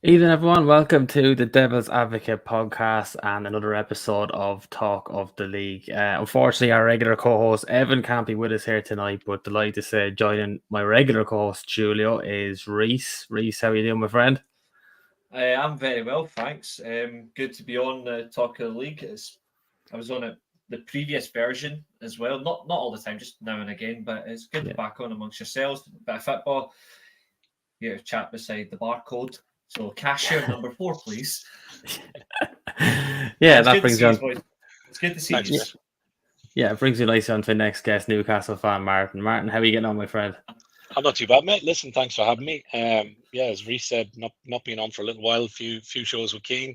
Evening, everyone. Welcome to the Devil's Advocate podcast and another episode of Talk of the League. Unfortunately, our regular co-host Evan can't be with us here tonight, but delighted to say joining my regular co-host Julio is Reese. Reese, how are you doing, my friend? I'm very well, thanks. Good to be on Talk of the League. I was on the previous version as well, not all the time, just now and again. But it's good to be back on amongst yourselves. A bit of football. You have a chat beside the barcode. So cashier number 4, please. Yeah, it's that good to brings see you you, on. boys. It's good to see you. Yeah, it brings you nicely on to the next guest, Newcastle fan Martin. Martin, how are you getting on, my friend? I'm not too bad, mate. Listen, thanks for having me. Yeah, as Reece said, not been on for a little while. Few shows with Keane.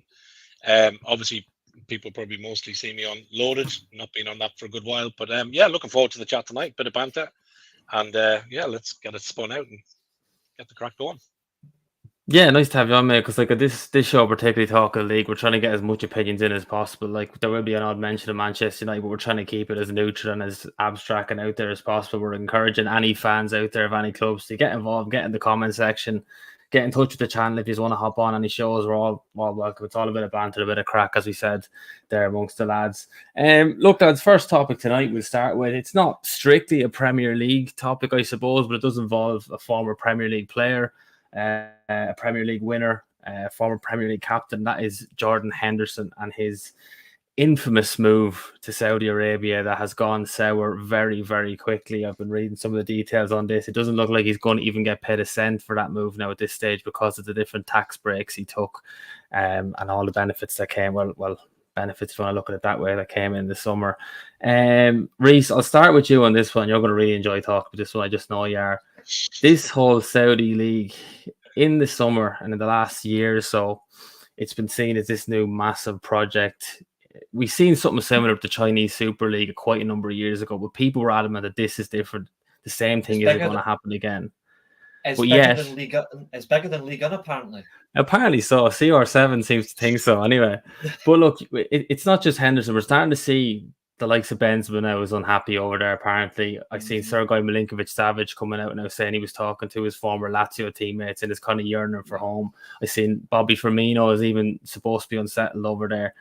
Obviously, people probably mostly see me on Loaded. Not been on that for a good while, but yeah, looking forward to the chat tonight. Bit of banter, and yeah, let's get it spun out and get the crack going. Yeah, nice to have you on, mate. Because this show, particularly Talk of the League, we're trying to get as much opinions in as possible. Like there will be an odd mention of Manchester United, but we're trying to keep it as neutral and as abstract and out there as possible. We're encouraging any fans out there of any clubs to get involved, get in the comment section, get in touch with the channel if you just want to hop on any shows. We're all welcome. It's all a bit of banter, a bit of crack, as we said there amongst the lads. Look, lads, first topic tonight we'll start with. It's not strictly a Premier League topic, I suppose, but it does involve a former Premier League player. A Premier League winner, former Premier League captain. That is Jordan Henderson and his infamous move to Saudi Arabia that has gone sour very, very quickly. I've been reading some of the details on this. It doesn't look like he's going to even get paid a cent for that move now at this stage because of the different tax breaks he took and all the benefits that came. Well, benefits, if you want to look at it that way, that came in the summer. Reese, I'll start with you on this one. You're going to really enjoy talking about this one. I just know you are. This whole Saudi league in the summer and in the last year or so, it's been seen as this new massive project. We've seen something similar to the Chinese Super League quite a number of years ago, but people were adamant that this is different. The same thing isn't going to happen again. It's bigger than League. It's bigger than League One, apparently. Apparently so. CR7 seems to think so anyway. But look, it's not just Henderson. We're starting to see the likes of Benzema now is unhappy over there, apparently. I've seen Sergei Milinkovic-Savic coming out now saying he was talking to his former Lazio teammates and is kind of yearning for home. I've seen Bobby Firmino is even supposed to be unsettled over there.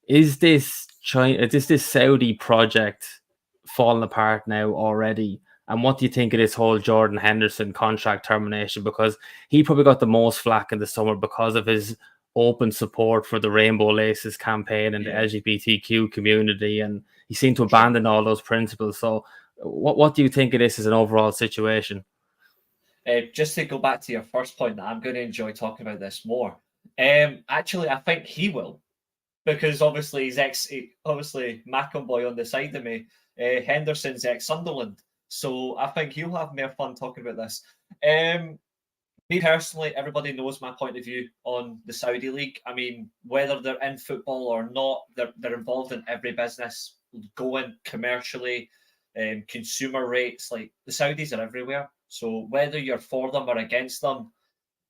Is this Saudi project falling apart now already? And what do you think of this whole Jordan Henderson contract termination? Because he probably got the most flack in the summer because of his open support for the Rainbow Laces campaign and the LGBTQ community, and he seemed to abandon all those principles. So what do you think of this as an overall situation? Just to go back to your first point, that I'm going to enjoy talking about this more. Actually, I think he will, because obviously he's obviously McAvoy on the side of me. Henderson's ex-Sunderland, so I think he'll have more fun talking about this. Me personally, everybody knows my point of view on the Saudi League. I mean, whether they're in football or not, they're involved in every business, going commercially, consumer rates. Like the Saudis are everywhere. So whether you're for them or against them,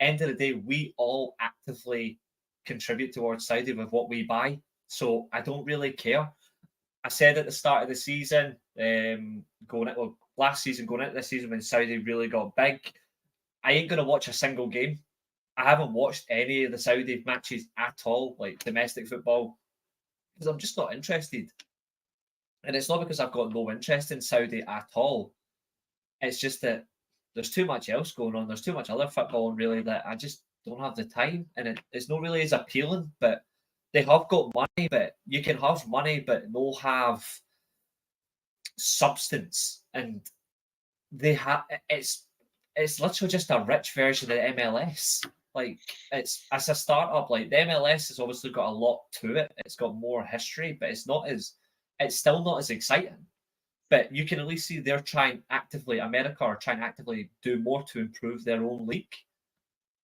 end of the day, we all actively contribute towards Saudi with what we buy. So I don't really care. I said at the start of the season, last season, going into this season when Saudi really got big, I ain't going to watch a single game. I haven't watched any of the Saudi matches at all, like domestic football, because I'm just not interested. And it's not because I've got no interest in Saudi at all. It's just that there's too much else going on. There's too much other football, really, that I just don't have the time. And it's not really as appealing, but they have got money, but you can have money, but no have substance. And they have, it's literally just a rich version of the MLS. Like it's as a startup, like the MLS has obviously got a lot to it. It's got more history, but it's still not as exciting. But you can at least see they're trying actively, America are trying actively do more to improve their own league.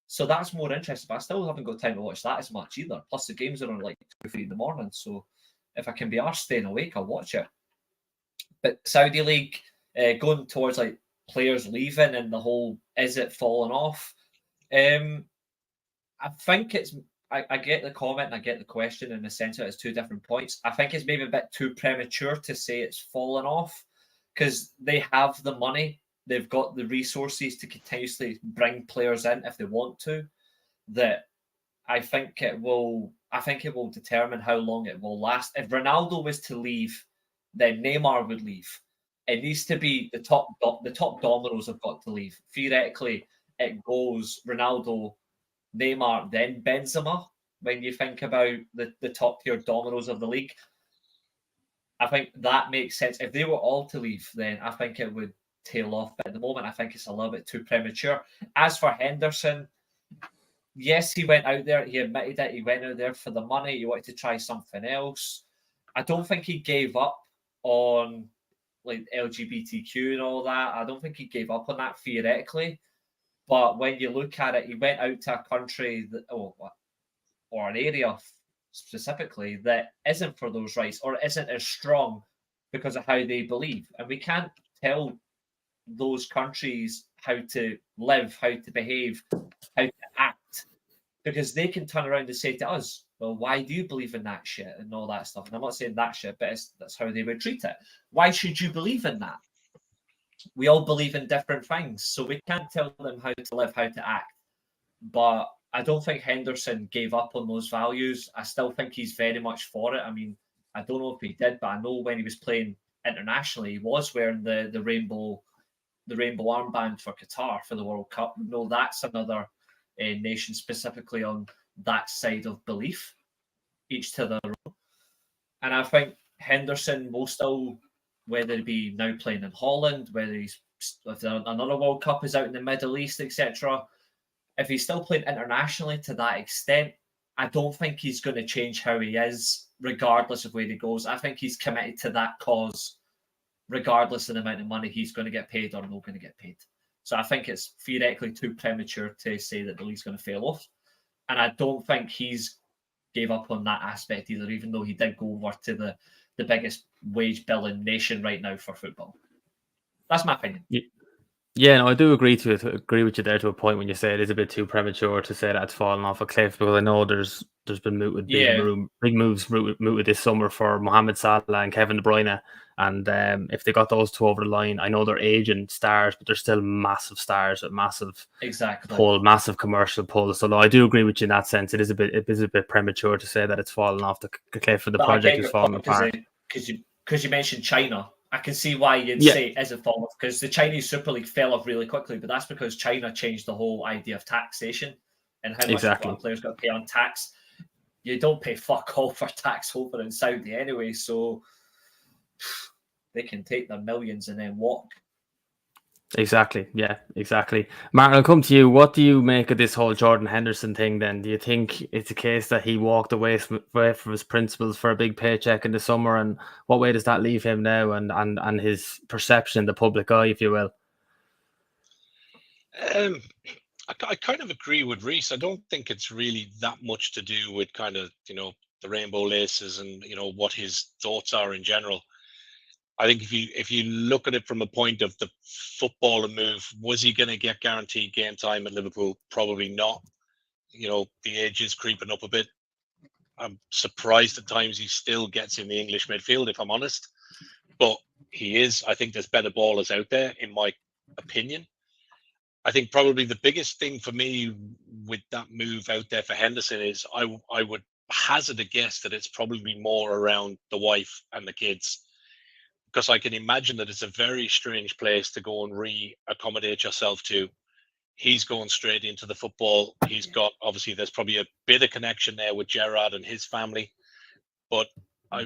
So that's more interesting. But I still haven't got time to watch that as much either. Plus the games are on like 2 or 3 in the morning. So if I can be arsed staying awake, I'll watch it. But Saudi League going towards like players leaving and the whole is it falling off? I think it's I get the comment and I get the question in the sense that it's 2 different points. I think it's maybe a bit too premature to say it's fallen off because they have the money, they've got the resources to continuously bring players in if they want to. That I think it will determine how long it will last. If Ronaldo was to leave, then Neymar would leave. It needs to be the top dominoes have got to leave. Theoretically, it goes Ronaldo, Neymar, then Benzema. When you think about the top tier dominoes of the league, I think that makes sense. If they were all to leave, then I think it would tail off. But at the moment, I think it's a little bit too premature. As for Henderson, yes, he went out there. He admitted it. He went out there for the money. He wanted to try something else. I don't think he gave up on like LGBTQ and all that. I don't think he gave up on that theoretically. But when you look at it, he went out to a country that, or an area specifically that isn't for those rights or isn't as strong because of how they believe. And we can't tell those countries how to live, how to behave, how to act, because they can turn around and say to us, well, why do you believe in that shit and all that stuff? And I'm not saying that shit, but that's how they would treat it. Why should you believe in that? We all believe in different things, so we can't tell them how to live, how to act. But I don't think Henderson gave up on those values. I still think he's very much for it. I mean, I don't know if he did, but I know when he was playing internationally, he was wearing the rainbow armband for Qatar for the World Cup. No, that's another nation specifically on that side of belief. Each to their own. And I think Henderson will still, whether it be now playing in Holland, whether if another World Cup is out in the Middle East, etc., if he's still playing internationally to that extent, I don't think he's going to change how he is, regardless of where he goes. I think he's committed to that cause, regardless of the amount of money he's going to get paid or not going to get paid. So I think it's theoretically too premature to say that the league's going to fail off. And I don't think he's gave up on that aspect either, even though he did go over to the biggest wage billing nation right now for football. That's my opinion. Yeah, no, I do agree with you there to a point when you say it is a bit too premature to say that it's fallen off a cliff, because I know there's been big moves mooted this summer for Mohamed Salah and Kevin De Bruyne, and if they got those two over the line, I know they're aging stars, but they're still massive stars with massive pull, massive commercial pull. So no, I do agree with you in that sense. It is a bit premature to say that it's fallen off the cliff and the project is falling apart. Because you mentioned China. I can see why you'd say it isn't falling off, because the Chinese Super League fell off really quickly, but that's because China changed the whole idea of taxation and how much players got to pay on tax. You don't pay fuck all for tax over in Saudi anyway, so they can take their millions and then walk. Exactly. Yeah, exactly. Martin, I'll come to you. What do you make of this whole Jordan Henderson thing then? Do you think it's a case that he walked away from his principles for a big paycheck in the summer? And what way does that leave him now and his perception in the public eye, if you will? I kind of agree with Reese. I don't think it's really that much to do with kind of, the rainbow laces and, what his thoughts are in general. I think if you look at it from a point of the footballer move, was he going to get guaranteed game time at Liverpool? Probably not. The age is creeping up a bit. I'm surprised at times he still gets in the English midfield, if I'm honest. But he is. I think there's better ballers out there, in my opinion. I think probably the biggest thing for me with that move out there for Henderson is I would hazard a guess that it's probably more around the wife and the kids. Because I can imagine that it's a very strange place to go and re-accommodate yourself to. He's going straight into the football. He's got, obviously, there's probably a bit of connection there with Gerrard and his family. But, I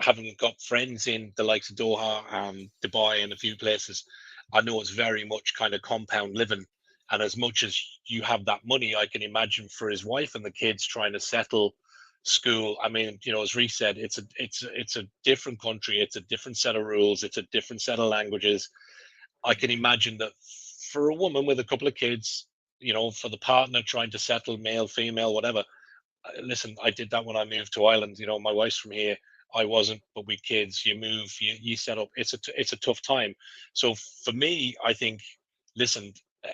haven't got friends in the likes of Doha and Dubai and a few places. I know it's very much kind of compound living. And as much as you have that money, I can imagine for his wife and the kids trying to settle school. I mean, as Reece said, it's a different country, it's a different set of rules, it's a different set of languages. I can imagine that for a woman with a couple of kids, for the partner trying to settle, male, female, whatever. Listen, I did that when I moved to Ireland. My wife's from here. I wasn't, but with kids, you move, you set up. It's a tough time. So for me, I think, listen,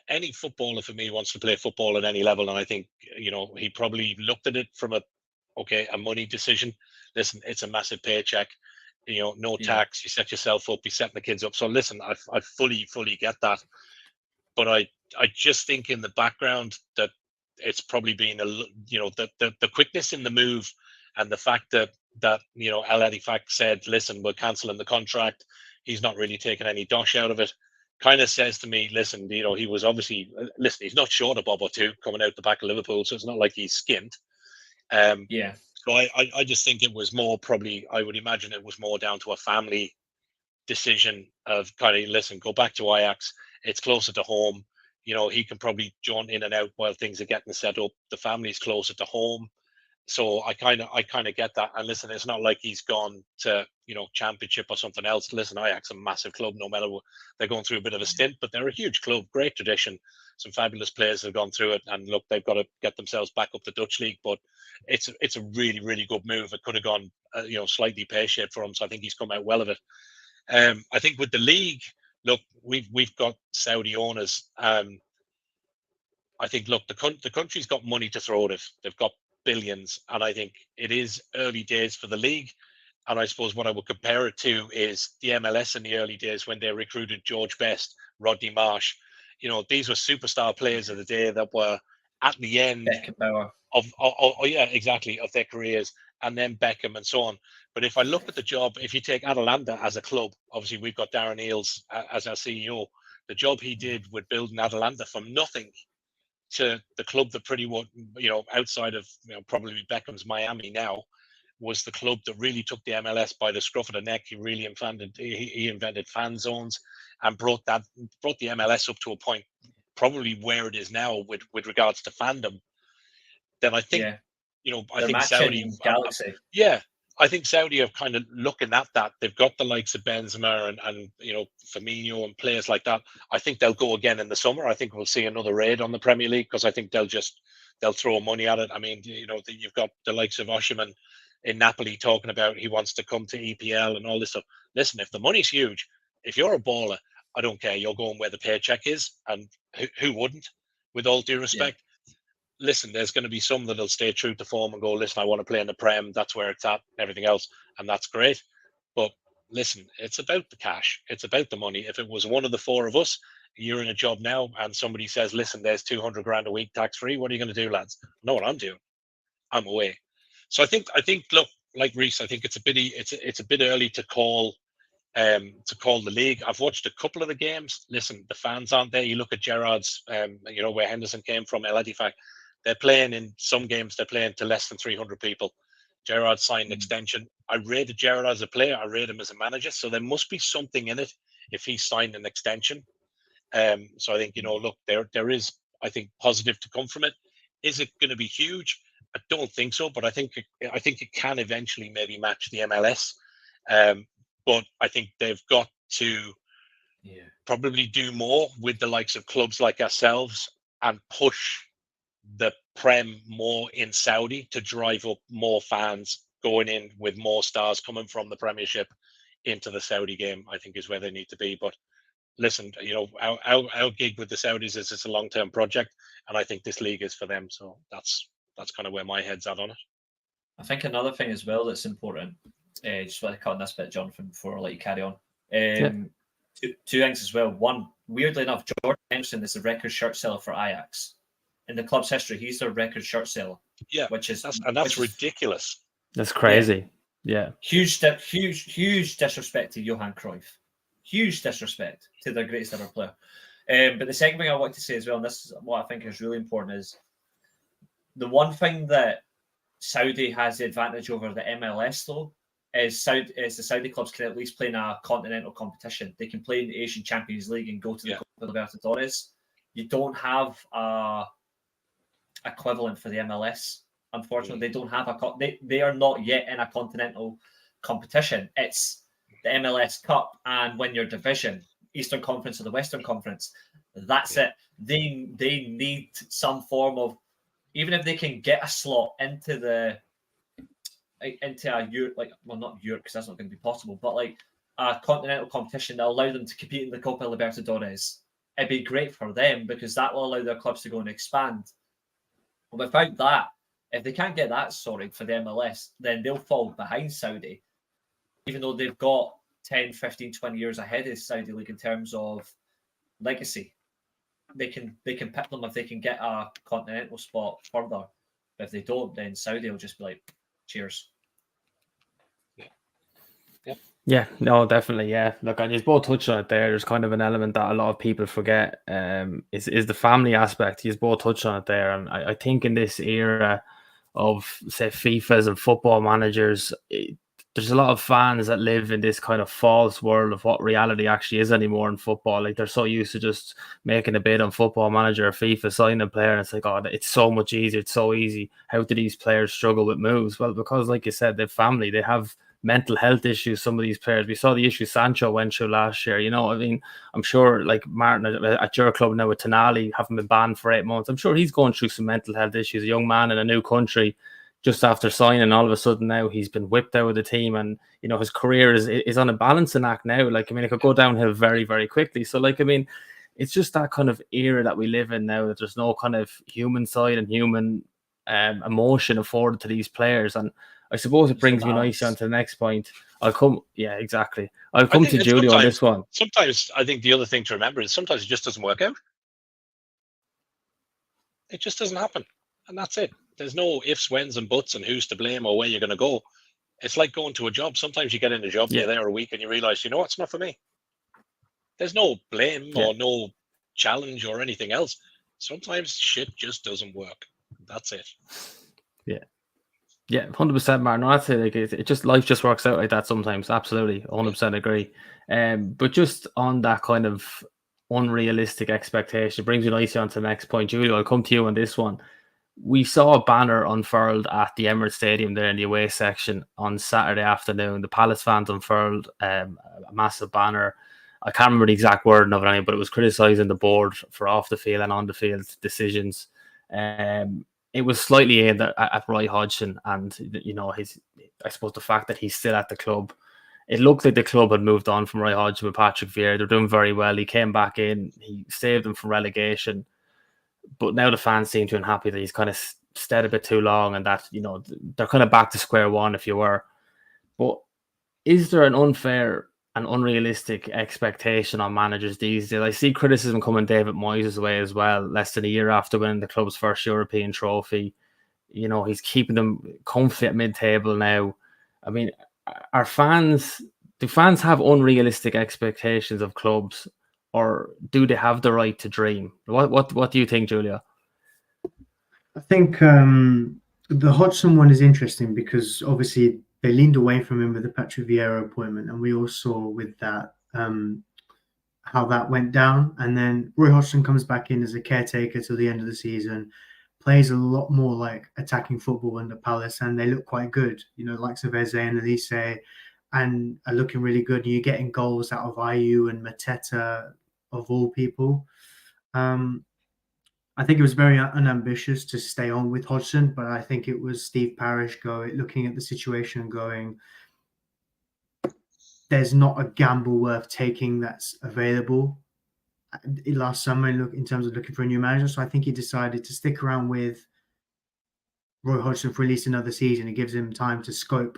any footballer for me wants to play football at any level, and I think he probably looked at it from a money decision. Listen, it's a massive paycheck. No tax. You set yourself up. You setting the kids up. So listen, I fully get that. But I just think in the background that it's probably been the quickness in the move, and the fact that El Edifac said, listen, we're cancelling the contract. He's not really taking any dosh out of it. Kind of says to me, listen, he was obviously, he's not short a bob or two coming out the back of Liverpool, so it's not like he's skint. Yeah. So I just think it was more probably, I would imagine it was more down to a family decision of kind of, listen, go back to Ajax. It's closer to home. He can probably jaunt in and out while things are getting set up. The family's closer to home. So I kind of get that. And listen, it's not like he's gone to, Championship or something else. Listen, Ajax a massive club, no matter what. They're going through a bit of a stint, but they're a huge club, great tradition. Some fabulous players have gone through it, and look, they've got to get themselves back up the Dutch league. But it's a really, really good move. It could have gone, slightly pear-shaped for him. So I think he's come out well of it. I think with the league, look, we've got Saudi owners. I think, look, the country's got money to throw at it. They've got billions, and I think it is early days for the league. And I suppose what I would compare it to is the MLS in the early days when they recruited George Best, Rodney Marsh. These were superstar players of the day that were at the end of their careers, and then Beckham and so on. But if I look at the job, if you take Atalanta as a club, obviously we've got Darren Eales as our CEO. The job he did with building Atalanta from nothing to the club that pretty much, outside of probably Beckham's Miami now, was the club that really took the MLS by the scruff of the neck. He really invented fan zones and brought the MLS up to a point probably where it is now with regards to fandom. Then I think, I think Saudi Galaxy. I think Saudi are kind of looking at that. They've got the likes of Benzema and Firmino and players like that. I think they'll go again in the summer. I think we'll see another raid on the Premier League, because I think they'll throw money at it. I mean, you've got the likes of Osimhen in Napoli talking about he wants to come to EPL and all this stuff. Listen, if the money's huge, if you're a baller, I don't care. You're going where the paycheck is, and who wouldn't? With all due respect. Yeah. Listen, there's going to be some that'll stay true to form and go, listen, I want to play in the Prem. That's where it's at, everything else. And that's great. But listen, it's about the cash. It's about the money. If it was one of the four of us, you're in a job now and somebody says, listen, there's 200 grand a week tax free. What are you going to do, lads? I know what I'm doing. I'm away. So I think, look, like Reece, I think it's a bit early to call the league. I've watched a couple of the games. Listen, the fans aren't there. You look at Gerrard's, where Henderson came from, El Edifac. They're playing in some games, they're playing to less than 300 people. Gerrard signed an extension. I rated Gerrard as a player. I rate him as a manager. So there must be something in it if he signed an extension. So I think, look, there is, I think, positive to come from it. Is it going to be huge? I don't think so, but I think it can eventually maybe match the MLS. But I think they've got to probably do more with the likes of clubs like ourselves and push the Prem more in Saudi to drive up more fans going in, with more stars coming from the Premiership into the Saudi game, I think is where they need to be. But listen, our gig with the Saudis is it's a long-term project, and I think this league is for them. So that's kind of where my head's at on it. I think another thing as well that's important, just want to cut on this bit, Jonathan, before I let you carry on. Two things as well. One, weirdly enough, Jordan Henderson is the record shirt seller for Ajax. In the club's history, he's their record shirt seller. Yeah, that's ridiculous. That's crazy. Yeah. Huge disrespect to Johan Cruyff. Huge disrespect to their greatest ever player. But the second thing I want to say as well, and this is what I think is really important, is the one thing that Saudi has the advantage over the MLS, though, is the Saudi clubs can at least play in a continental competition. They can play in the Asian Champions League and go to the Copa Libertadores. You don't have a equivalent for the MLS. Unfortunately, they don't have they are not yet in a continental competition. It's the MLS Cup and win your division, Eastern Conference or the Western Conference. That's it. They need some form of, even if they can get a slot into a Europe, not Europe, because that's not going to be possible, but like a continental competition that allow them to compete in the Copa Libertadores. It'd be great for them because that will allow their clubs to go and expand. Without that, if they can't get that sorted for the MLS, then they'll fall behind Saudi, even though they've got 10, 15, 20 years ahead of Saudi League in terms of legacy. they can pick them if they can get a continental spot further. But if they don't, then Saudi will just be like, cheers. Yeah, no, definitely. Yeah, look, and you both touched on it there. There's kind of an element that a lot of people forget. Is the family aspect. You both touched on it there, and I think in this era of say FIFAs and football managers, there's a lot of fans that live in this kind of false world of what reality actually is anymore in football. Like they're so used to just making a bid on Football Manager or FIFA, signing a player, and it's like, oh, it's so much easier. It's so easy. How do these players struggle with moves? Well, because like you said, they're family. They have mental health issues. Some of these players, we saw the issue Sancho went through last year. You know, I mean, I'm sure like Martin at your club now with Tonali having been banned for 8 months, I'm sure he's going through some mental health issues. A young man in a new country, just after signing, all of a sudden now he's been whipped out of the team, and you know his career is on a balancing act now. Like, I mean, it could go downhill very, very quickly. So, like, I mean, it's just that kind of era that we live in now, that there's no kind of human side and human emotion afforded to these players. And I suppose it brings me nicely on to the next point. I'll come to Julie on this one. Sometimes I think the other thing to remember is sometimes it just doesn't work out. It just doesn't happen. And that's it. There's no ifs, whens, and buts and who's to blame or where you're going to go. It's like going to a job. Sometimes you get in a job, you're there a week and you realize, you know what, it's not for me. There's no blame or no challenge or anything else. Sometimes shit just doesn't work. That's it. Yeah, 100%, Martin. No, that's it. Like, it just, life just works out like that sometimes. Absolutely, 100% agree. But just on that kind of unrealistic expectation, brings me nicely on to the next point. Julie, I'll come to you on this one. We saw a banner unfurled at the Emirates Stadium there in the away section on Saturday afternoon. The Palace fans unfurled a massive banner. I can't remember the exact wording of it, but it was criticising the board for off the field and on the field decisions. It was slightly aimed at Roy Hodgson, and you know, I suppose the fact that he's still at the club. It looked like the club had moved on from Roy Hodgson with Patrick Vieira. They're doing very well. He came back in, he saved them from relegation. But now the fans seem to be unhappy that he's kind of stayed a bit too long, and that, you know, they're kind of back to square one, if you were. But is there an unfair and unrealistic expectation on managers these days? I see criticism coming David Moyes' way as well, less than a year after winning the club's first European trophy. You know, he's keeping them comfy at mid-table now. I mean, do fans have unrealistic expectations of clubs, or do they have the right to dream? What do you think, Julia? I think the Hodgson one is interesting because obviously they leaned away from him with the Patrick Vieira appointment, and we all saw with that how that went down. And then Roy Hodgson comes back in as a caretaker till the end of the season, plays a lot more like attacking football under Palace, and they look quite good. You know, likes of Eze and Elise, and are looking really good. And you're getting goals out of Ayew and Mateta, of all people. I think it was very unambitious to stay on with Hodgson, but I think it was Steve Parish looking at the situation and going, there's not a gamble worth taking that's available last summer in terms of looking for a new manager. So I think he decided to stick around with Roy Hodgson for at least another season. It gives him time to scope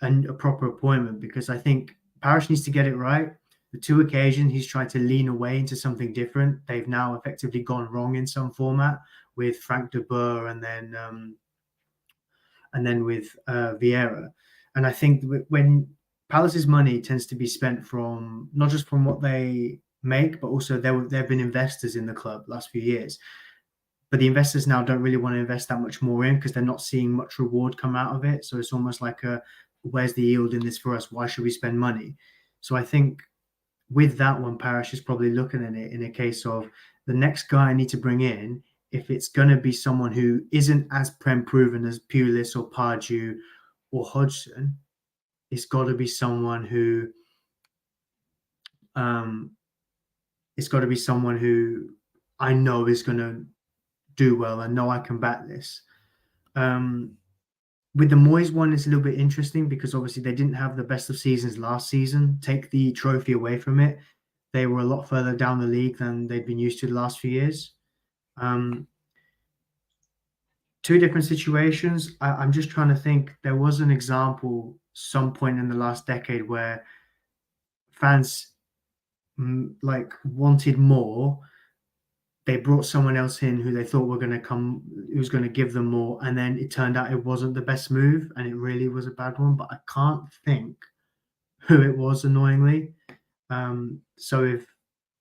a proper appointment, because I think Parish needs to get it right. The two occasions he's tried to lean away into something different, they've now effectively gone wrong in some format, with Frank de Boer and then with Vieira. And I think when Palace's money tends to be spent from not just from what they make, but also there have been investors in the club last few years. But the investors now don't really want to invest that much more in because they're not seeing much reward come out of it. So it's almost like where's the yield in this for us? Why should we spend money? So I think with that one, Parish is probably looking at it in a case of the next guy I need to bring in, if it's going to be someone who isn't as Prem proven as Pulis or Pardew or Hodgson, it's got to be someone who I know is going to do well. I know I can back this. With the Moyes one, it's a little bit interesting because obviously they didn't have the best of seasons last season. Take the trophy away from it, they were a lot further down the league than they'd been used to the last few years. Two different situations. I'm just trying to think. There was an example some point in the last decade where fans wanted more, they brought someone else in who they thought were going to come, who was going to give them more, and then it turned out it wasn't the best move, and it really was a bad one. But I can't think who it was, annoyingly. So if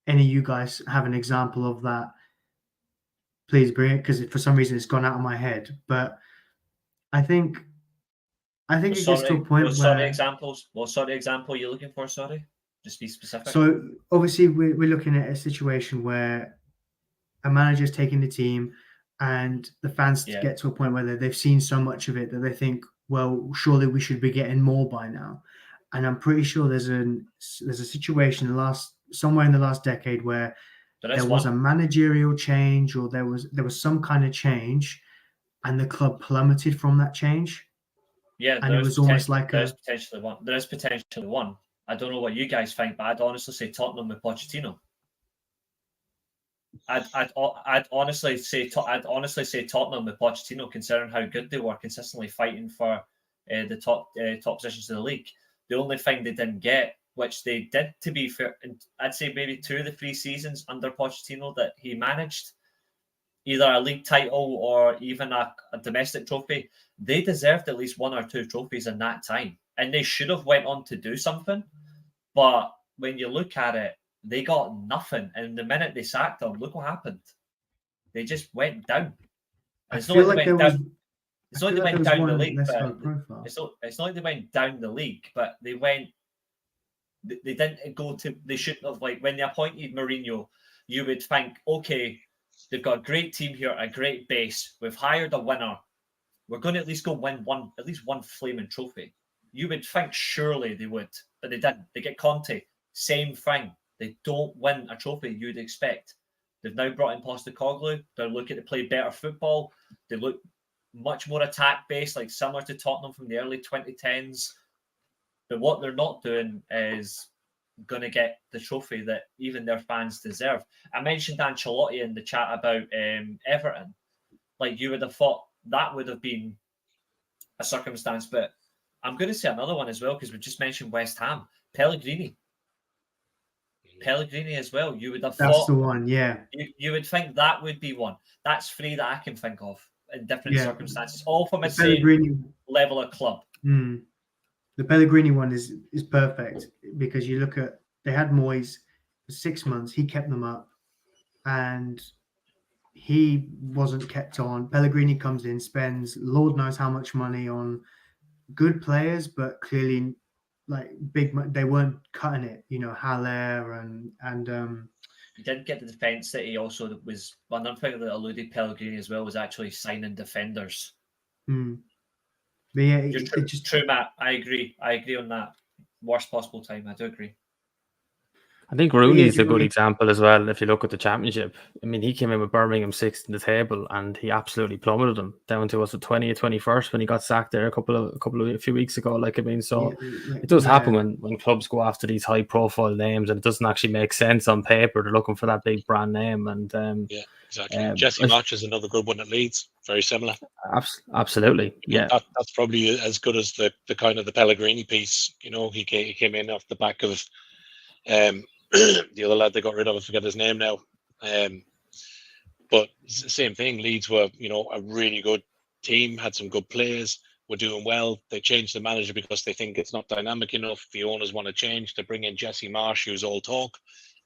any of you guys have an example of that, please bring it, because for some reason it's gone out of my head. But I think it gets to a point what where examples? What sort of example are you looking for? Sorry, just be specific. So obviously we're looking at a situation where a manager's taking the team, and the fans get to a point where they've seen so much of it that they think, well, surely we should be getting more by now. And I'm pretty sure there's a situation somewhere in the last decade where there was a managerial change, or there was some kind of change, and the club plummeted from that change. Yeah, and it was almost like there's potentially one. There is potentially one. I don't know what you guys think, but I'd honestly say Tottenham with Pochettino. I'd honestly say Tottenham with Pochettino, considering how good they were consistently fighting for the top positions in the league. The only thing they didn't get, which they did, to be fair, I'd say maybe 2 of the 3 seasons under Pochettino that he managed, either a league title or even a domestic trophy. They deserved at least 1 or 2 trophies in that time, and they should have went on to do something. But when you look at it, they got nothing, and the minute they sacked them, look what happened. They just went down. It's not like they went down. It's not like they went down the league. It's not like they went down the league, but they went. They didn't go to. They shouldn't have. Like when they appointed Mourinho, you would think, okay, they've got a great team here, a great base. We've hired a winner. We're going to at least go win at least one flaming trophy. You would think surely they would, but they didn't. They get Conte, same thing. They don't win a trophy you would expect. They've now brought in Postecoglou. They're looking to play better football. They look much more attack-based, like similar to Tottenham from the early 2010s. But what they're not doing is going to get the trophy that even their fans deserve. I mentioned Ancelotti in the chat about Everton. Like, you would have thought that would have been a circumstance, but I'm going to say another one as well, because we just mentioned West Ham. Pellegrini as well. You would have thought that's the one, yeah. You would think that would be one. That's 3 that I can think of in different circumstances, all from a same level of club. The Pellegrini one is perfect, because you look at, they had Moyes for 6 months, he kept them up, and he wasn't kept on. Pellegrini comes in, spends Lord knows how much money on good players, but clearly, like, they weren't cutting it. You know, Haller and he didn't get the defence that he also was. One thing that eluded Pellegrini as well was actually signing defenders. But yeah, true, Matt. I agree on that. Worst possible time. I do agree. I think Rooney is a good example as well. If you look at the Championship, I mean, he came in with Birmingham 6th in the table, and he absolutely plummeted them down to 20th, 21st when he got sacked there a few weeks ago. Like, I mean, so it does happen when clubs go after these high profile names, and it doesn't actually make sense on paper. They're looking for that big brand name, and yeah, exactly. Jesse March is another good one at Leeds. Very similar. Absolutely, yeah. That's probably as good as the kind of the Pellegrini piece. You know, he came in off the back of the other lad they got rid of, I forget his name now. But same thing. Leeds were, a really good team, had some good players, were doing well. They changed the manager because they think it's not dynamic enough. The owners want to change. To bring in Jesse Marsh, who's all talk,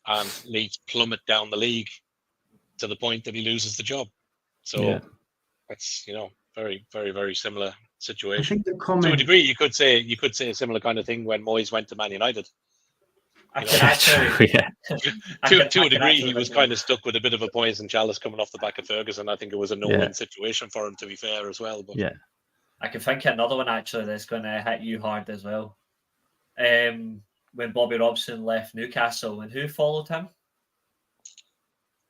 and Leeds plummet down the league to the point that he loses the job. So that's very, very, very similar situation. To a degree, you could say a similar kind of thing when Moyes went to Man United. To a degree, he was kind of stuck with a bit of a poison chalice coming off the back of Ferguson. I think it was a no-win situation for him, to be fair, as well. But I can think of another one actually that's going to hit you hard as well. When Bobby Robson left Newcastle, and who followed him?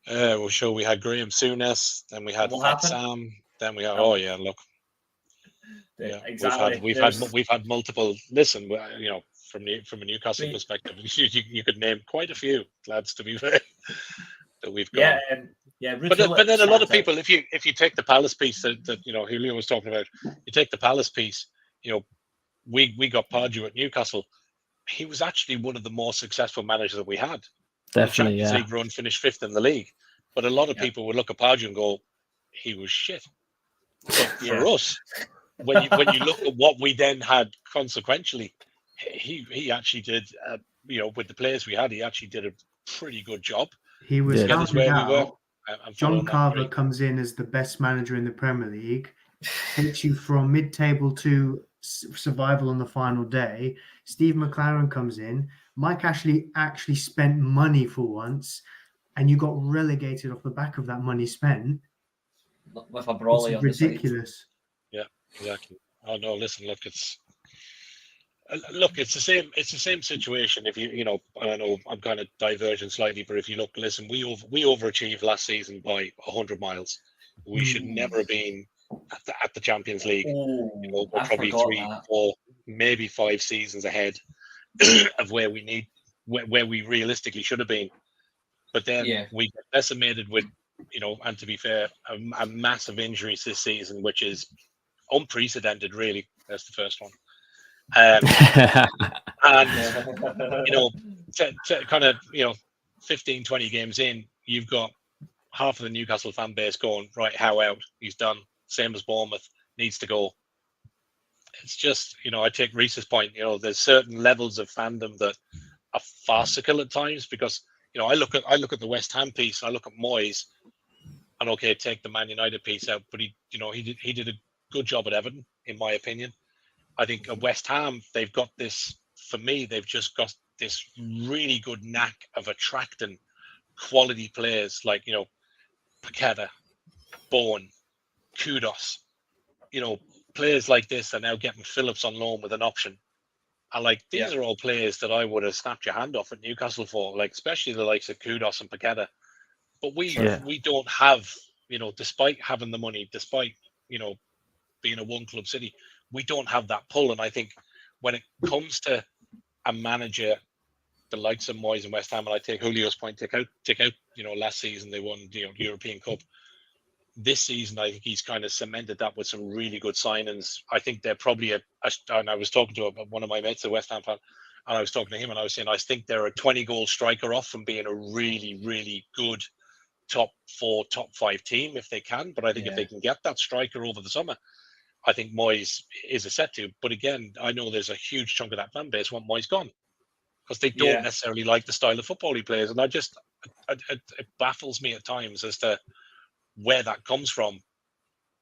Well, sure, we had Graham Souness, then we had Fat Sam, then we had exactly. We've had multiple. Listen, from a Newcastle perspective, you could name quite a few lads, to be fair, that we've got. But then a lot of people, if you take the Palace piece that Julio was talking about, you take the Palace piece. We got Pardew at Newcastle. He was actually one of the more successful managers that we had. Definitely, the Champions League run, finished 5th in the league. But a lot of people would look at Pardew and go, he was shit. But for us, when you look at what we then had consequentially, he actually did, with the players we had, he actually did a pretty good job. He was to get us where we were. John Carver comes in as the best manager in the Premier League, takes you from mid-table to survival on the final day. Steve McLaren comes in. Mike Ashley actually spent money for once, and you got relegated off the back of that money spent. With a brawly on the side. Ridiculous. Yeah, exactly. Oh no, listen, look, it's the same. It's the same situation. If I know I'm kind of diverging slightly, but if you look, listen, we overachieved last season by 100 miles. We should never have been at the Champions League. We're probably 3, 4, maybe 5 seasons ahead of where we realistically should have been. But then we get decimated with, and to be fair, a massive injuries this season, which is unprecedented. Really, that's the first one. And kind of 15, 20 games in, you've got half of the Newcastle fan base going, right, how out? He's done. Same as Bournemouth, needs to go. It's just, I take Reese's point, there's certain levels of fandom that are farcical at times, because I look at the West Ham piece, I look at Moyes, and okay, take the Man United piece out, but he did a good job at Everton, in my opinion. I think at West Ham, they've got this, for me, they've just got this really good knack of attracting quality players like, Paqueta, Bowen, Kudos. Players like this are now getting Phillips on loan with an option. And these are all players that I would have snapped your hand off at Newcastle for, especially the likes of Kudos and Paqueta. But we don't have, despite having the money, despite, being a one club city, we don't have that pull. And I think when it comes to a manager, the likes of Moyes and West Ham, and I take Julio's point, take out, last season they won the European Cup. This season, I think he's kind of cemented that with some really good signings. I think they're probably and I was talking to one of my mates, a West Ham fan, and I was talking to him and I was saying, I think they're a 20-goal striker off from being a really, really good top 4, top 5 team if they can. But I think if they can get that striker over the summer, I think Moyes is a set to. But again, I know there's a huge chunk of that fan base want Moyes gone because they don't necessarily like the style of football he plays. And it baffles me at times as to where that comes from,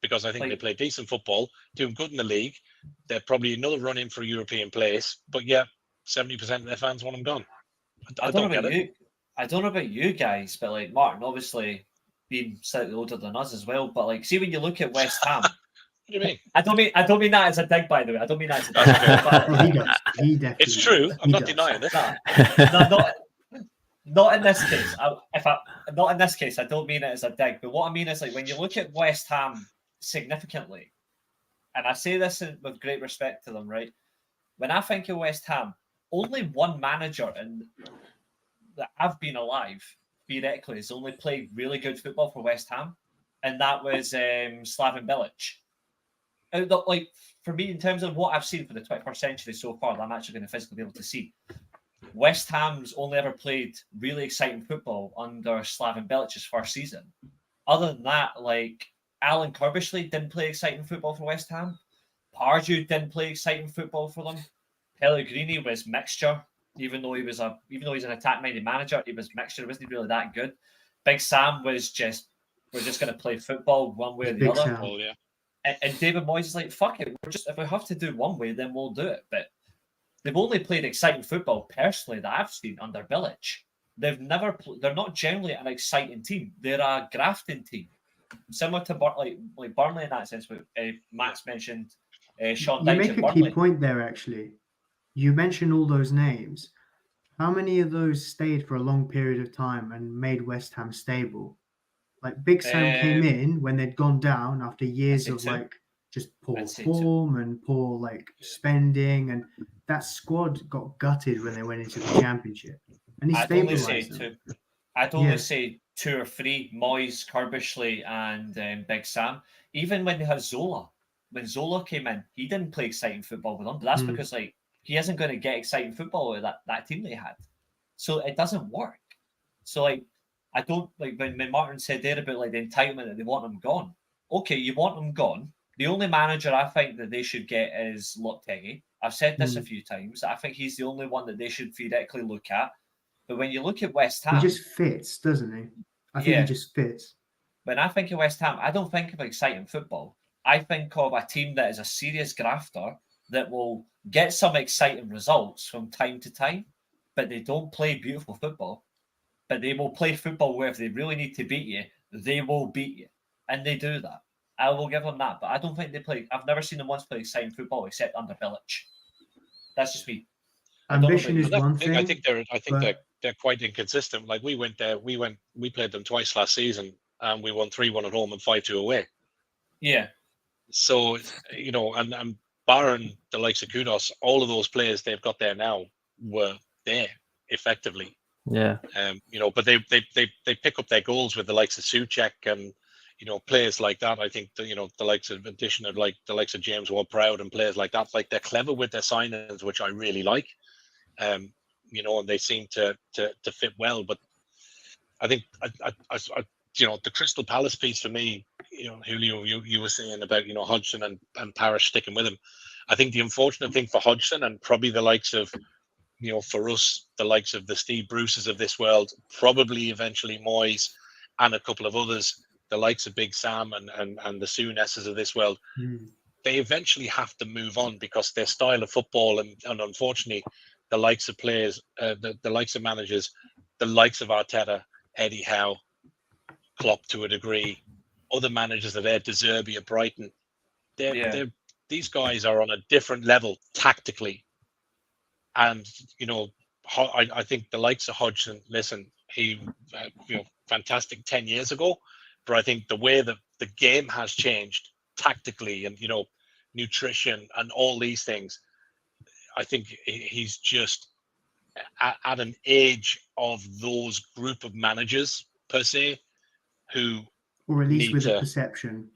because I think they play decent football, doing good in the league. They're probably another run in for a European place, but 70% of their fans want them gone. I don't get it. I don't know about you guys, but Martin, obviously being slightly older than us as well, but see when you look at West Ham. What do you mean? I don't mean that as a dig, by the way. I don't mean that as a dig. He definitely. It's true. I'm not denying it. Not in this case. Not in this case. I don't mean it as a dig. But what I mean is when you look at West Ham significantly, and I say this with great respect to them, right? When I think of West Ham, only one manager that I've been alive, theoretically, has only played really good football for West Ham, and that was Slaven Bilic. For me, in terms of what I've seen for the 21st century so far, that I'm actually going to physically be able to see, West Ham's only ever played really exciting football under Slaven Bilic's first season. Other than that, Alan Kirbishley didn't play exciting football for West Ham. Pardew didn't play exciting football for them. Pellegrini was mixture, even though he's an attack-minded manager, he was mixture. He wasn't really that good. Big Sam was we're just going to play football one way or the other. Oh, yeah. And David Moyes is fuck it. If we have to do one way, then we'll do it. But they've only played exciting football personally that I've seen under Bilic. They're not generally an exciting team. They're a grafting team, similar to Burnley in that sense. But Max mentioned Sean Dyche. You make a key point there. Actually, you mentioned all those names. How many of those stayed for a long period of time and made West Ham stable? Big Sam came in when they'd gone down after years of just poor form and poor spending, and that squad got gutted when they went into the championship. And he stabilized them. I'd only say 2 or 3: Moyes, Kirbishley, and Big Sam. Even when they had Zola, when Zola came in, he didn't play exciting football with them, but that's because he isn't going to get exciting football with that team they had. So it doesn't work. So I don't like when Martin said there about like the entitlement that they want him gone. Okay, you want him gone. The only manager I think that they should get is Lopetegui. I've said this a few times. I think he's the only one that they should theoretically look at. But when you look at West Ham, he just fits, doesn't he? I think he just fits. When I think of West Ham, I don't think of exciting football. I think of a team that is a serious grafter that will get some exciting results from time to time, but they don't play beautiful football. But they will play football where if they really need to beat you, they will beat you. And they do that. I will give them that. But I don't think they play. I've never seen them once play exciting football except under Bilic. That's just me. Ambition is one thing. I think they're quite inconsistent. Like we went there, we played them twice last season, and we won 3-1 at home and 5-2 away. Yeah. So and barring the likes of Kudos, all of those players they've got there now were there effectively. Yeah. But they pick up their goals with the likes of Souček and players like that. I think the likes of addition of like the likes of James Ward-Prowse and players like that. Like they're clever with their signings, which I really like. And they seem to fit well. But I think the Crystal Palace piece for me, Julio, you were saying about Hodgson and Parish sticking with him. I think the unfortunate thing for Hodgson and probably the likes of for us, the likes of the Steve Bruces of this world, probably eventually Moyes and a couple of others, the likes of Big Sam and the Souness's of this world, they eventually have to move on because their style of football and unfortunately the likes of players, the likes of managers, the likes of Arteta, Eddie Howe, Klopp to a degree, other managers that are De Zerbi at Brighton, these guys are on a different level tactically. And, I think the likes of Hodgson, listen, he, fantastic 10 years ago, but I think the way that the game has changed tactically and, nutrition and all these things, I think he's just at an age of those group of managers per se, who or at least with a perception.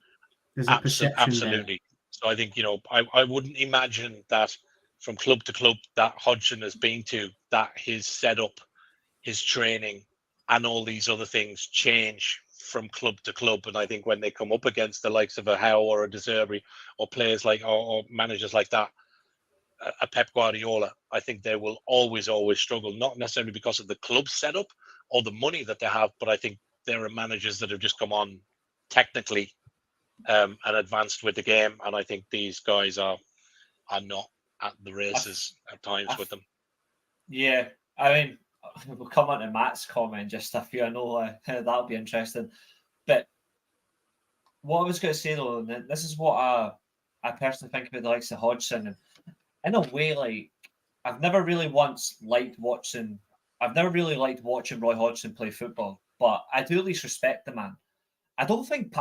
There's a perception absolutely. There. So I think, I wouldn't imagine that from club to club that Hodgson has been to, that his setup, his training, and all these other things change from club to club. And I think when they come up against the likes of a Howe or a De Zerbi or players like or managers like that, a Pep Guardiola, I think they will always struggle, not necessarily because of the club setup or the money that they have, but I think there are managers that have just come on technically and advanced with the game. And I think these guys are not at the races at times with them. Yeah, I mean, we'll come on to Matt's comment just a few. I know that'll be interesting. But what I was going to say though, and this is what I personally think about the likes of Hodgson. And in a way, like I've never really liked watching Roy Hodgson play football, but I do at least respect the man. I don't think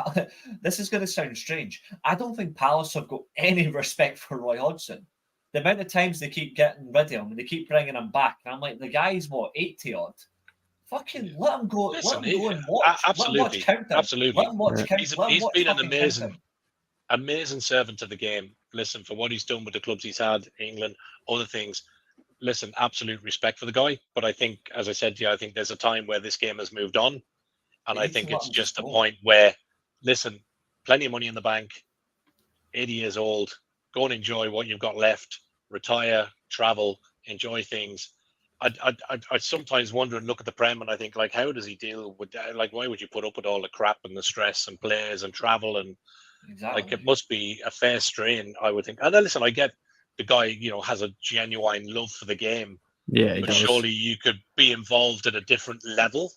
this is going to sound strange. I don't think Palace have got any respect for Roy Hodgson. The amount of times they keep getting rid of him and they keep bringing him back, and I'm like, the guy's 80 odd. Fucking let him go. Listen, let him go and watch. Absolutely, absolutely. Let him watch Countdown. He's been an amazing servant to the game. Listen, for what he's done with the clubs he's had, England, other things. Listen, absolute respect for the guy. But I think, as I said to you, I think there's a time where this game has moved on, and I think it's just a point where, listen, plenty of money in the bank, 80 years old. Go and enjoy what you've got left. Retire, travel, enjoy things. I sometimes wonder and look at the Prem and I think, like, how does he deal with that? Like, why would you put up with all the crap and the stress and players and travel and like it must be a fair strain, I would think. And then listen, I get the guy, has a genuine love for the game. Yeah, but surely you could be involved at a different level,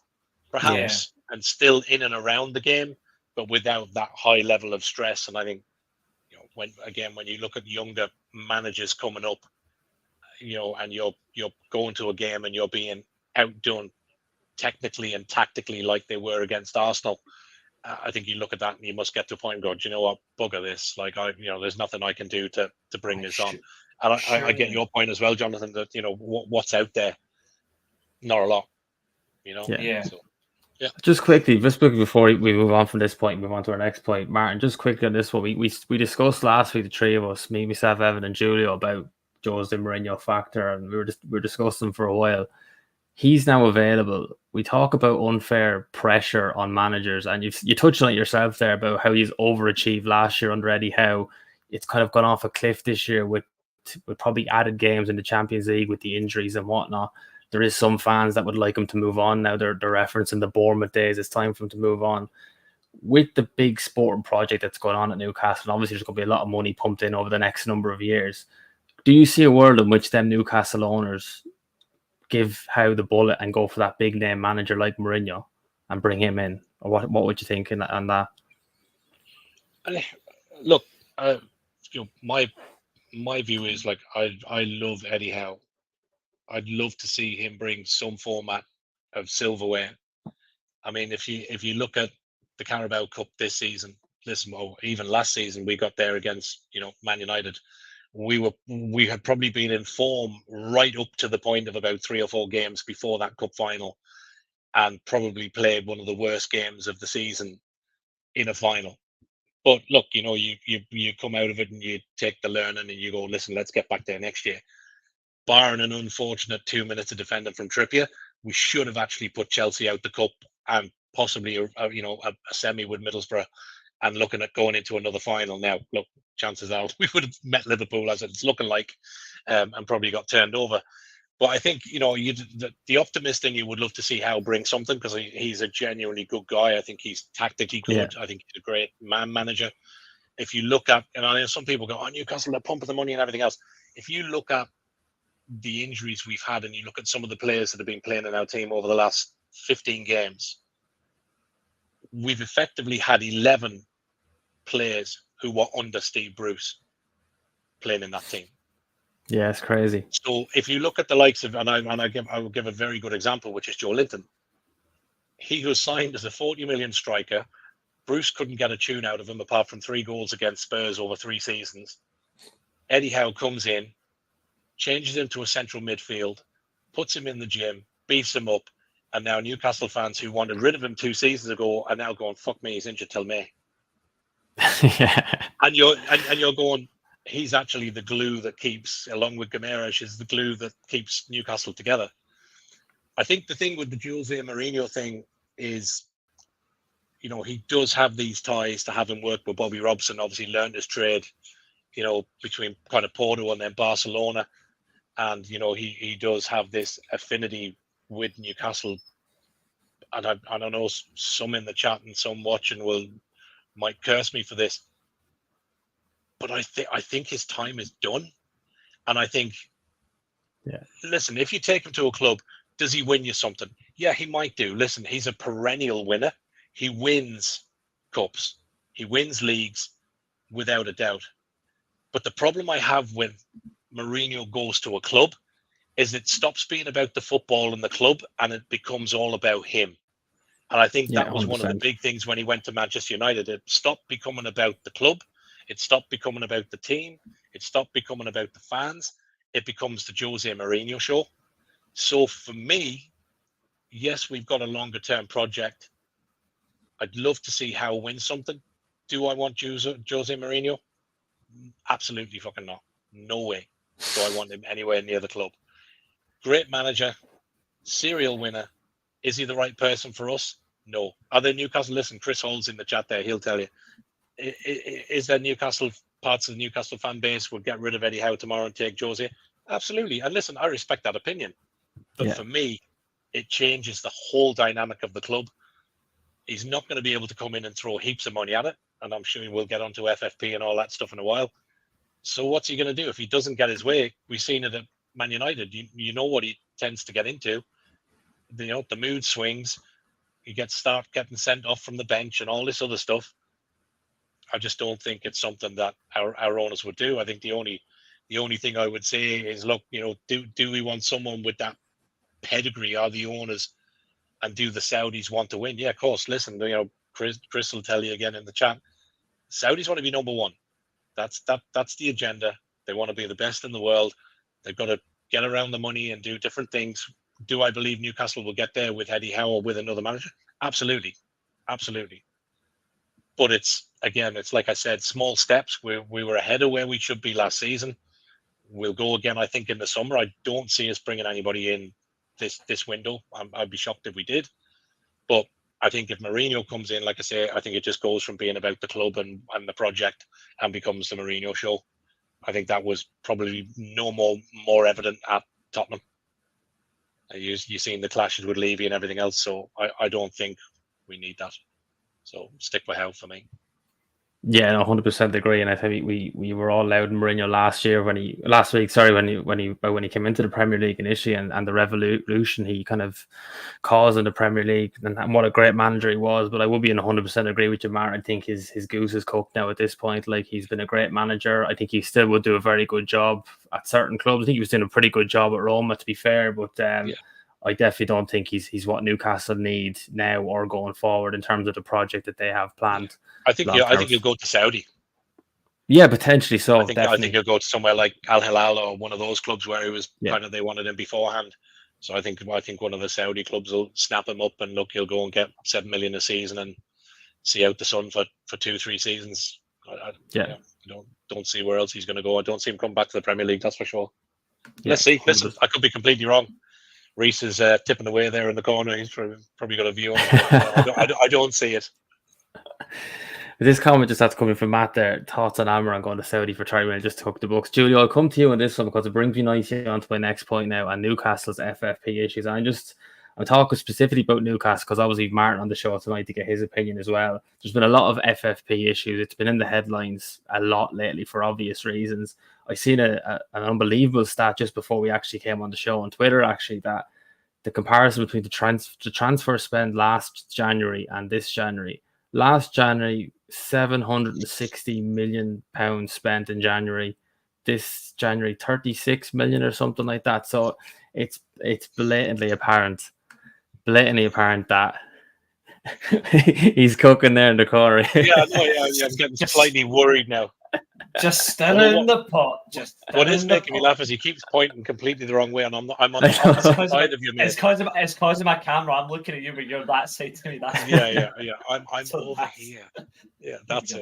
perhaps, and still in and around the game, but without that high level of stress. And I think, when you look at younger managers coming up, and you're going to a game and you're being outdone technically and tactically like they were against Arsenal, I think you look at that and you must get to a point and go, do you know what, bugger this. Like, there's nothing I can do to bring this on. And I get your point as well, Jonathan, that, what's out there, not a lot, Yeah. So, yeah. Just quickly, before we move on from this point, move on to our next point, Martin, just quickly on this one. We discussed last week, the three of us, me, myself, Evan, and Julio, about Jose Mourinho factor, and we were discussing for a while. he's now available. We talk about unfair pressure on managers, and you touched on it yourself there about how he's overachieved last year under Eddie Howe. It's kind of gone off a cliff this year with probably added games in the Champions League with the injuries and whatnot. There is some fans that would like him to move on now. They're referencing the Bournemouth days. It's time for him to move on. With the big sporting project that's going on at Newcastle, and obviously there's going to be a lot of money pumped in over the next number of years. Do you see a world in which them Newcastle owners give Howe the bullet and go for that big name manager like Mourinho and bring him in? Or what would you think on that? Look, my view is like I love Eddie Howe. I'd love to see him bring some format of silverware. I mean, if you look at the Carabao Cup this season, listen, even last season we got there against Man United. We had probably been in form right up to the point of about 3 or 4 games before that cup final, and probably played one of the worst games of the season in a final. But look, you come out of it and you take the learning and you go, listen, let's get back there next year. Barring an unfortunate 2 minutes of defending from Trippier, we should have actually put Chelsea out the cup and possibly a semi with Middlesbrough, and looking at going into another final. Now, look, chances are we would have met Liverpool as it's looking like, and probably got turned over. But I think the optimist in you would love to see Howe bring something, because he's a genuinely good guy. I think he's tactically good. Yeah. I think he's a great man manager. If you look at, and I know some people go, "Oh, Newcastle, they're pumping the money and everything else." If you look at the injuries we've had, and you look at some of the players that have been playing in our team over the last 15 games, we've effectively had 11 players who were under Steve Bruce playing in that team. Yeah, it's crazy. So if you look at the likes of, I will give a very good example, which is Joe Linton. He was signed as a 40 million striker. Bruce couldn't get a tune out of him apart from 3 goals against Spurs over 3 seasons. Eddie Howe comes in, changes him to a central midfield, puts him in the gym, beefs him up, and now Newcastle fans who wanted rid of him 2 seasons ago are now going, "Fuck me, he's injured till May." Yeah. And you're going, he's actually the glue that keeps, along with Guimaraes, is the glue that keeps Newcastle together. I think the thing with the Jose Mourinho thing is, he does have these ties to having worked with Bobby Robson, obviously learned his trade, between kind of Porto and then Barcelona. And, he does have this affinity with Newcastle. And I don't know, some in the chat and some watching might curse me for this. But I think his time is done. And I think, listen, if you take him to a club, does he win you something? Yeah, he might do. Listen, he's a perennial winner. He wins cups. He wins leagues without a doubt. But the problem I have when Mourinho goes to a club is it stops being about the football and the club, and it becomes all about him. And I think that was 100%. One of the big things when he went to Manchester United. It stopped becoming about the club. It stopped becoming about the team. It stopped becoming about the fans. It becomes the Jose Mourinho show. So for me, yes, we've got a longer term project. I'd love to see Howe win something. Do I want Jose Mourinho? Absolutely fucking not. No way do I want him anywhere near the club. Great manager, serial winner. Is he the right person for us? No. Are there Newcastle? Listen, Chris Hall's in the chat there. He'll tell you. Is there Newcastle, parts of the Newcastle fan base will get rid of Eddie Howe tomorrow and take Jose? Absolutely. And listen, I respect that opinion. But for me, it changes the whole dynamic of the club. He's not going to be able to come in and throw heaps of money at it. And I'm sure we'll get onto FFP and all that stuff in a while. So what's he going to do? If he doesn't get his way, we've seen it at Man United. You know what he tends to get into. The mood swings. He start getting sent off from the bench and all this other stuff. I just don't think it's something that our owners would do. I think the only thing I would say is, look, do we want someone with that pedigree? Are the owners, and do the Saudis want to win? Yeah, of course. Listen, Chris will tell you again in the chat. Saudis want to be number one. That's the agenda. They want to be the best in the world. They've got to get around the money and do different things. Do I believe Newcastle will get there with Eddie Howe or with another manager? Absolutely. Absolutely. But it's like I said, small steps. We were ahead of where we should be last season. We'll go again, I think, in the summer. I don't see us bringing anybody in this window. I'd be shocked if we did. But I think if Mourinho comes in, like I say, I think it just goes from being about the club and the project and becomes the Mourinho show. I think that was probably no more evident at Tottenham. You've seen the clashes with Levy and everything else, so I don't think we need that. So stick with Howe for me. Yeah, no, 100% agree. And I think we were all loud in Mourinho last week, when he came into the Premier League initially and the revolution he kind of caused in the Premier League and what a great manager he was. But I would be in 100% agree with you, Mark. I think his goose is cooked now at this point. Like, he's been a great manager. I think he still would do a very good job at certain clubs. I think he was doing a pretty good job at Roma, to be fair. But I definitely don't think he's what Newcastle need now or going forward in terms of the project that they have planned. I think he'll go to Saudi. Yeah, potentially so. I think he'll go to somewhere like Al Hilal or one of those clubs where he was kind of, they wanted him beforehand. So I think one of the Saudi clubs will snap him up and look, he'll go and get 7 million a season and see out the sun for 2-3 seasons. I don't see where else he's going to go. I don't see him come back to the Premier League. That's for sure. Let's see. Listen, I could be completely wrong. Reese is tipping away there in the corner. He's probably got a view on it. I don't see it. This comment just had to come in from Matt there. Thoughts on Amaran going to Saudi for try when it just took the books. Julio, I'll come to you on this one because it brings me nicely on to my next point now and Newcastle's FFP issues. And I'm talking specifically about Newcastle because obviously Martin on the show tonight to get his opinion as well. There's been a lot of FFP issues. It's been in the headlines a lot lately for obvious reasons. I seen an unbelievable stat just before we actually came on the show on Twitter, actually, that the comparison between the transfer spend last January and this January. Last January, £760 million spent in January. This January, 36 million or something like that. So it's blatantly apparent that he's cooking there in the corner. I'm getting slightly worried now. Just stir in the pot. What is making me laugh is he keeps pointing completely the wrong way, and I'm on the opposite side of you, mate. It's because of my camera. I'm looking at you, but you're that side to me. That's yeah. I'm over here. Yeah, that's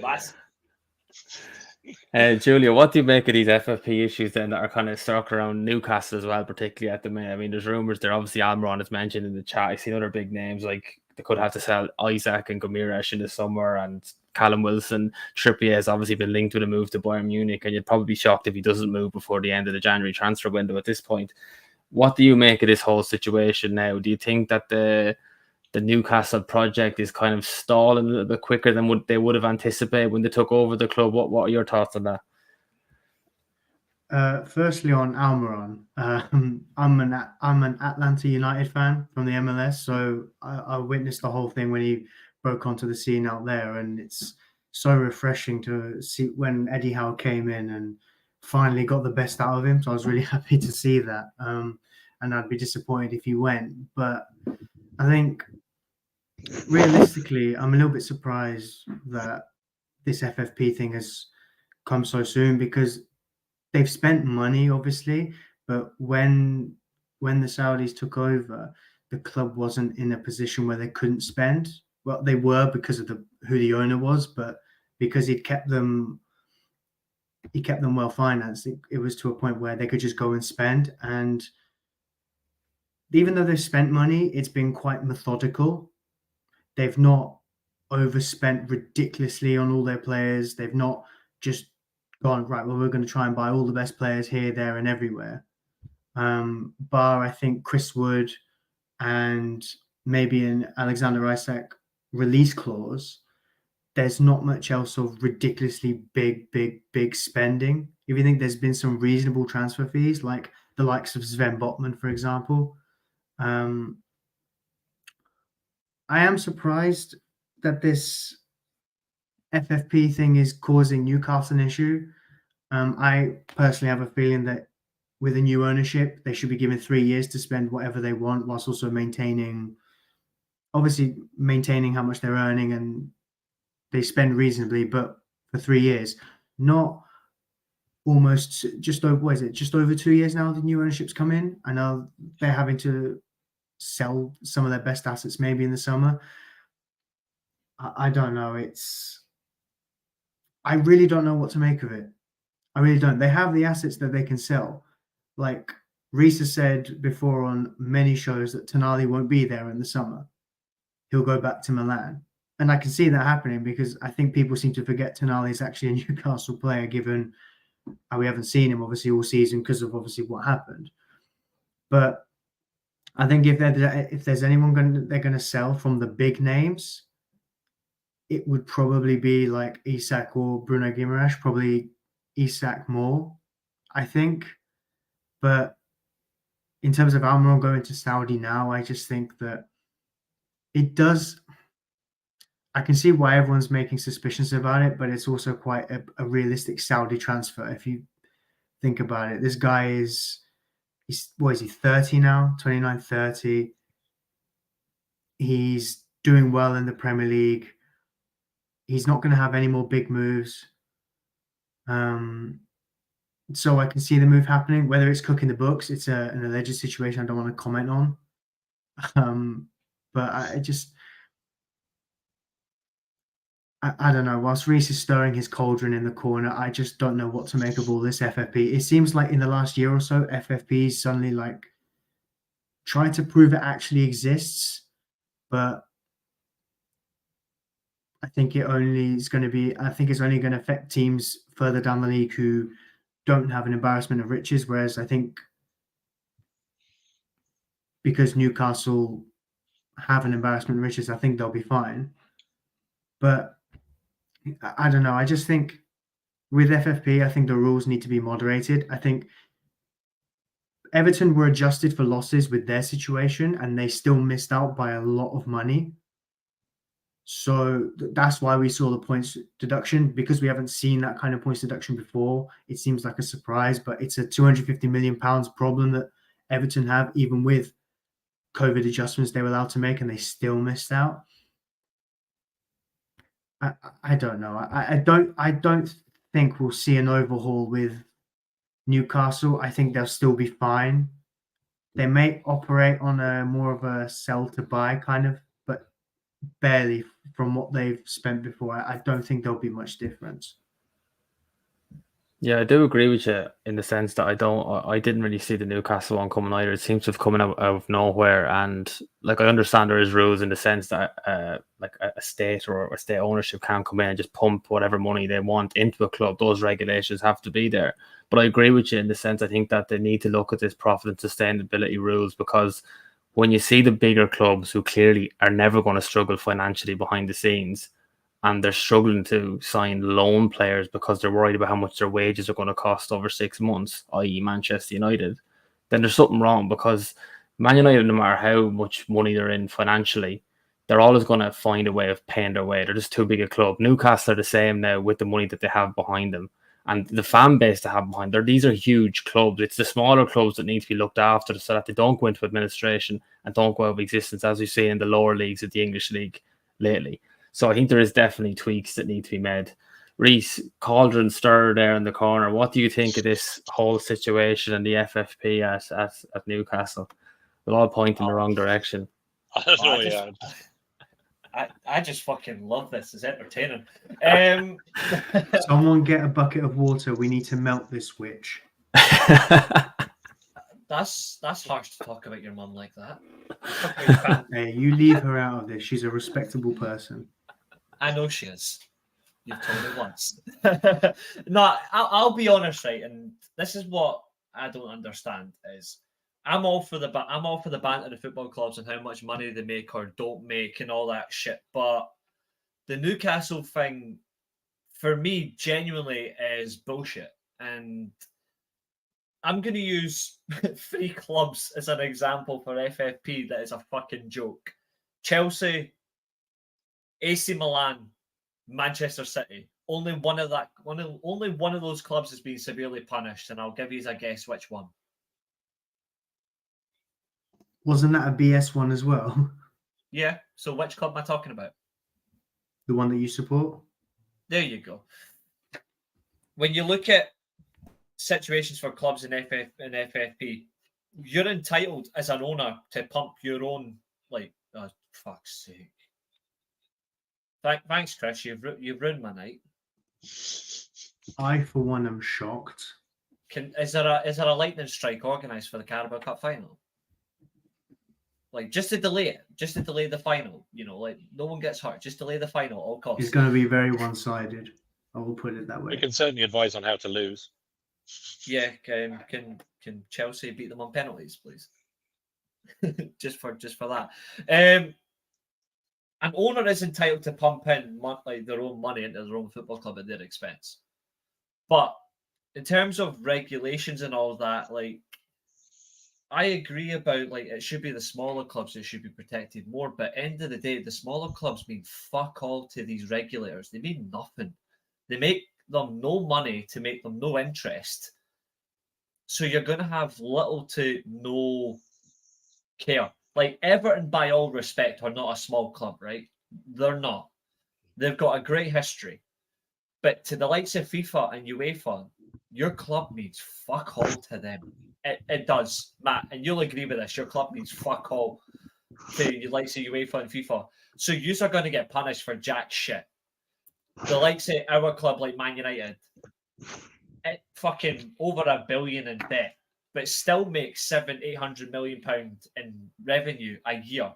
it. Julia, what do you make of these FFP issues then that are kind of circling around Newcastle as well, particularly at the minute? I mean, there's rumours there. Obviously, Almiron is mentioned in the chat. I see other big names like they could have to sell Isaac and Gomiresh in the summer, and Callum Wilson. Trippier has obviously been linked with a move to Bayern Munich, and you'd probably be shocked if he doesn't move before the end of the January transfer window at this point. What do you make of this whole situation now? Do you think that the Newcastle project is kind of stalling a little bit quicker than they would have anticipated when they took over the club? What are your thoughts on that? Firstly, on Almiron, I'm an Atlanta United fan from the MLS, so I witnessed the whole thing when he broke onto the scene out there, and it's so refreshing to see when Eddie Howe came in and finally got the best out of him. So I was really happy to see that, and I'd be disappointed if he went. But I think realistically, I'm a little bit surprised that this FFP thing has come so soon because they've spent money, obviously, but when the Saudis took over, the club wasn't in a position where they couldn't spend. Well, they were because of who the owner was, but because he kept them well financed, it was to a point where they could just go and spend. And even though they've spent money, it's been quite methodical. They've not overspent ridiculously on all their players. They've not just gone, right, well, we're going to try and buy all the best players here, there, and everywhere. Bar, I think, Chris Wood and maybe an Alexander Isak release clause, there's not much else of ridiculously big spending. If you think there's been some reasonable transfer fees, like the likes of Sven Botman, for example, I am surprised that this FFP thing is causing Newcastle an issue. I personally have a feeling that with a new ownership, they should be given 3 years to spend whatever they want, whilst also maintaining how much they're earning, and they spend reasonably, but for 3 years, not almost just over 2 years now the new ownership's come in. I know they're having to sell some of their best assets maybe in the summer. I don't know. I really don't know what to make of it. I really don't. They have the assets that they can sell. Like Reece has said before on many shows that Tonali won't be there in the summer. He'll go back to Milan. And I can see that happening because I think people seem to forget Tonali is actually a Newcastle player, given how we haven't seen him obviously all season because of obviously what happened. But I think if there's anyone they're going to sell from the big names, it would probably be like Isak or Bruno Guimaraes, probably Isak more, I think. But in terms of Almiron going to Saudi now, I just think that it does. I can see why everyone's making suspicions about it, but it's also quite a realistic Saudi transfer. If you think about it, this guy he's what is he, 30 now? 29, 30. He's doing well in the Premier League. He's not going to have any more big moves. So I can see the move happening. Whether it's cooking the books, it's an alleged situation I don't want to comment on. But I don't know. Whilst Reece is stirring his cauldron in the corner, I just don't know what to make of all this FFP. It seems like in the last year or so, FFP suddenly like trying to prove it actually exists, but I think it's only going to affect teams further down the league who don't have an embarrassment of riches. Whereas I think because Newcastle have an embarrassment of riches, I think they'll be fine. But I don't know. I just think with FFP, I think the rules need to be moderated. I think Everton were adjusted for losses with their situation and they still missed out by a lot of money. So that's why we saw the points deduction, because we haven't seen that kind of points deduction before. It seems like a surprise, but it's a £250 million problem that Everton have, even with COVID adjustments they were allowed to make, and they still missed out. I don't know. I don't think we'll see an overhaul with Newcastle. I think they'll still be fine. They may operate on a more of a sell to buy kind of, but barely from what they've spent before. I don't think there'll be much difference. Yeah, I do agree with you in the sense that I didn't really see the Newcastle one coming either. It seems to have come out of nowhere, and like I understand there is rules in the sense that like a state or a state ownership can't come in and just pump whatever money they want into a club. Those regulations have to be there. But I agree with you in the sense I think that they need to look at this profit and sustainability rules, because when you see the bigger clubs who clearly are never going to struggle financially behind the scenes, and they're struggling to sign loan players because they're worried about how much their wages are going to cost over 6 months, i.e. Manchester United, then there's something wrong, because Man United, no matter how much money they're in financially, they're always going to find a way of paying their way. They're just too big a club. Newcastle are the same now with the money that they have behind them and the fan base they have behind them. These are huge clubs. It's the smaller clubs that need to be looked after so that they don't go into administration and don't go out of existence, as we see in the lower leagues of the English league lately. So I think there is definitely tweaks that need to be made. Reece, cauldron stir there in the corner. What do you think of this whole situation and the FFP at Newcastle? We'll all point in the wrong direction. I don't know, I just fucking love this. It's entertaining. Someone get a bucket of water. We need to melt this witch. That's harsh to talk about your mum like that. Hey, you leave her out of this. She's a respectable person. I know she is. You've told me once. No, I'll be honest, right? And this is what I don't understand is I'm all for the banter of the football clubs and how much money they make or don't make and all that shit. But the Newcastle thing, for me, genuinely is bullshit. And I'm going to use 3 clubs as an example for FFP that is a fucking joke. Chelsea, AC Milan, Manchester City. Only one of those clubs has been severely punished, and I'll give you a guess which one. Wasn't that a BS one as well? Yeah. So which club am I talking about? The one that you support? There you go. When you look at situations for clubs in FFP, you're entitled as an owner to pump your own, like, oh, fuck's sake. Thanks, Chris. You've ruined my night. I, for one, am shocked. Is there a lightning strike organised for the Carabao Cup final? Like, just to delay it, just to delay the final, you know, like no one gets hurt, just delay the final at all costs. It's going to be very one-sided. I will put it that way. We can certainly advise on how to lose. Yeah, can Chelsea beat them on penalties, please? just for that. An owner is entitled to pump in their own money into their own football club at their expense. But in terms of regulations and all that, like, I agree about, like, it should be the smaller clubs that should be protected more. But at the end of the day, the smaller clubs mean fuck all to these regulators. They mean nothing. They make them no money to make them no interest. So you're going to have little to no care. Like, Everton, by all respect, are not a small club, right? They're not. They've got a great history. But to the likes of FIFA and UEFA, your club means fuck all to them. It does, Matt, and you'll agree with this. Your club means fuck all to the likes of UEFA and FIFA. So you are going to get punished for jack shit. The likes of our club, like Man United, it fucking over £1 billion in debt, but still makes £700-800 million in revenue a year.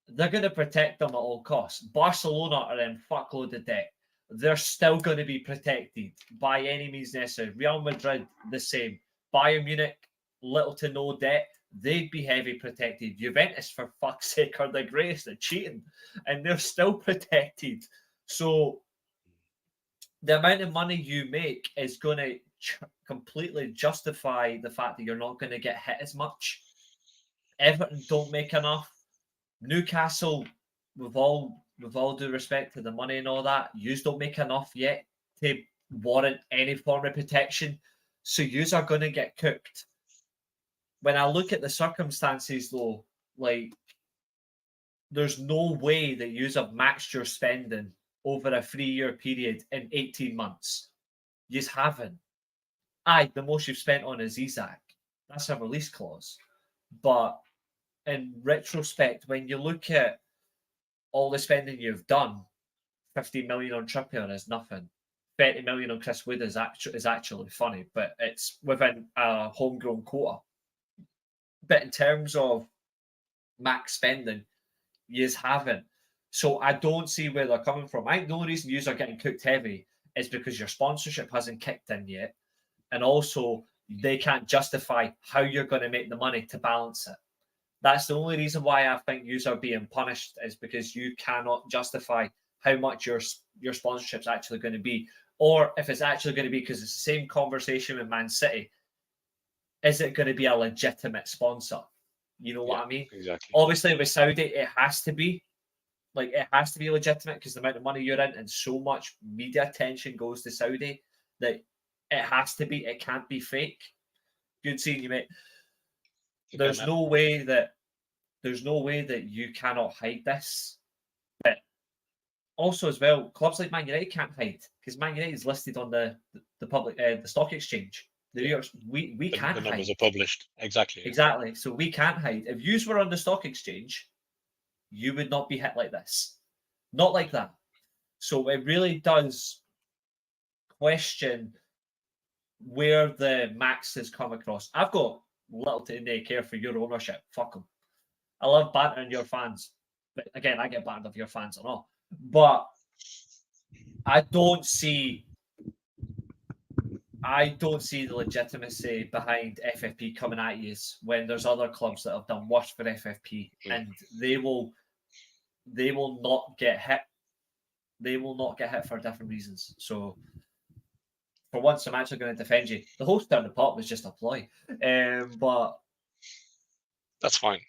They're going to protect them at all costs. Barcelona are in fuckload of debt. They're still going to be protected by any means necessary. Real Madrid, the same. Bayern Munich, little to no debt. They'd be heavy protected. Juventus, for fuck's sake, are the greatest at cheating, and they're still protected. So the amount of money you make is going to completely justify the fact that you're not going to get hit as much. Everton don't make enough. Newcastle, with all due respect to the money and all that, you don't make enough yet to warrant any form of protection. So you are going to get cooked. When I look at the circumstances, though, like, there's no way that you have maxed your spending over a 3-year period in 18 months. You haven't. The most you've spent on is Isak. That's a release clause. But in retrospect, when you look at all the spending you've done, 50 million on Trippier is nothing. 30 million on Chris Wood is actually funny, but it's within a homegrown quota. But in terms of max spending, you haven't. So I don't see where they're coming from. I think the only reason you are getting cooked heavy is because your sponsorship hasn't kicked in yet. And also, they can't justify how you're going to make the money to balance it. That's the only reason why I think you are being punished, is because you cannot justify how much your sponsorship's actually going to be. Or if it's actually going to be, because it's the same conversation with Man City, is it going to be a legitimate sponsor? You know what I mean? Exactly. Obviously, with Saudi, it has to be. Like, it has to be legitimate because the amount of money you're in and so much media attention goes to Saudi that it has to be. It can't be fake. Good seeing you, mate. There's no way that you cannot hide this. But also, as well, clubs like Man United can't hide, because Man United is listed on the public the stock exchange. We can't hide. The numbers are published. Exactly. So we can't hide. If you were on the stock exchange, you would not be hit like this. Not like that. So it really does question where the max has come across. I've got little to no care for your ownership. Fuck them. I love bantering your fans. But again, I get bantered of your fans and all. But I don't see the legitimacy behind FFP coming at you when there's other clubs that have done worse for FFP, and they will not get hit. They will not get hit for different reasons. So for once, I'm actually going to defend you. The whole down the pot was just a ploy, but that's fine.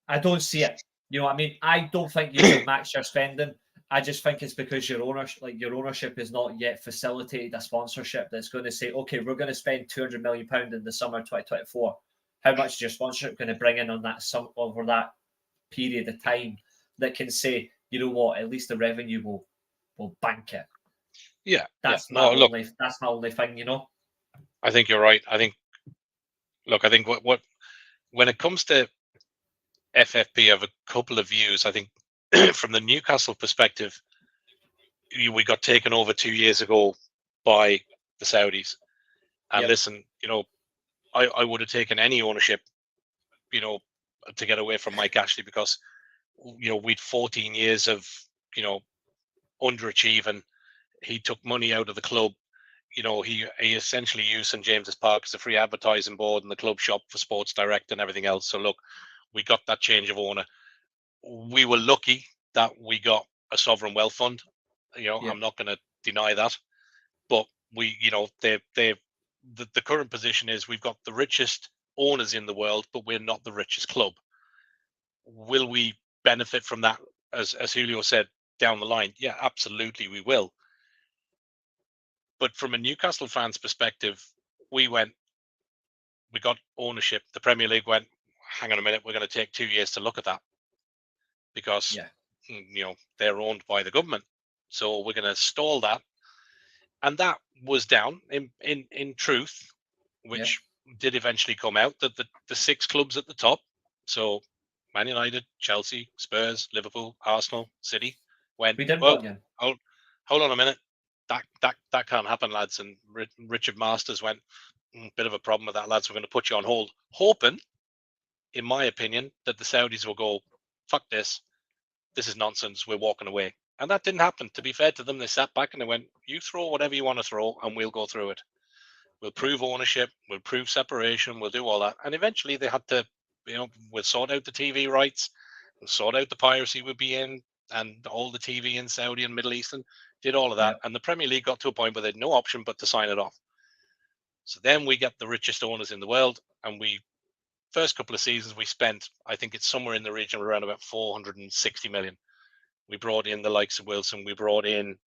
I don't see it. You know what I mean? I don't think you can max your spending. I just think it's because your ownership is not yet facilitated a sponsorship that's going to say, okay, we're going to spend £200 million in the summer 2024. How much is your sponsorship going to bring in on that sum over that period of time that can say, you know what, at least the revenue will bank it. Yeah. That's my only thing, you know. I think you're right. I think what when it comes to FFP, I have a couple of views. I think from the Newcastle perspective, we got taken over 2 years ago by the Saudis, And listen, I would have taken any ownership, to get away from Mike Ashley, because we'd 14 years of underachieving. He took money out of the club. He essentially used St James's Park as a free advertising board and the club shop for Sports Direct and everything else. So look, we got that change of owner. We were lucky that we got a sovereign wealth fund. I'm not going to deny that, but we, the current position is we've got the richest owners in the world, but we're not the richest club. Will we benefit from that, as Julio said, down the line? Yeah, absolutely we will. But from a Newcastle fan's perspective, we got ownership. The Premier League went, hang on a minute, we're going to take 2 years to look at that, because they're owned by the government. So we're going to stall that. And that was down in truth, which did eventually come out, that the 6 clubs at the top, so Man United, Chelsea, Spurs, Liverpool, Arsenal, City, went, we did hold on a minute, that can't happen, lads. And Richard Masters went, bit of a problem with that, lads, we're going to put you on hold, hoping, in my opinion, that the Saudis will go, fuck this is nonsense, we're walking away. And that didn't happen. To be fair to them, they sat back and they went, you throw whatever you want to throw and we'll go through it. We'll prove ownership, we'll prove separation, we'll do all that. And eventually they had to, we'll sort out the TV rights, we'll sort out the piracy we'd be in, and all the TV in Saudi and Middle Eastern, did all of that. And the Premier League got to a point where they had no option but to sign it off. So then we get the richest owners in the world, and first couple of seasons we spent, I think it's somewhere in the region of around about 460 million. We brought in the likes of Wilson, we brought in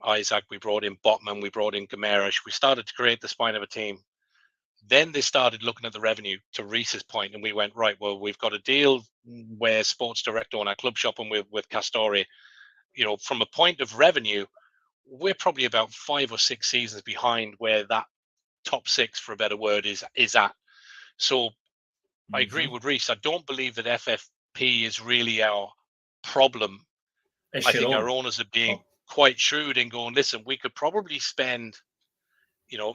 Isaac, we brought in Botman, we brought in Gamerish. We started to create the spine of a team. Then they started looking at the revenue, to Reese's point, and we went, right, well, we've got a deal where Sports Direct own our club shop and with Castore. From a point of revenue, we're probably about 5 or 6 seasons behind where that top 6, for a better word, is at. So I agree with Reese. I don't believe that FFP is really our problem. I think our owners are being quite shrewd in going, listen, we could probably spend,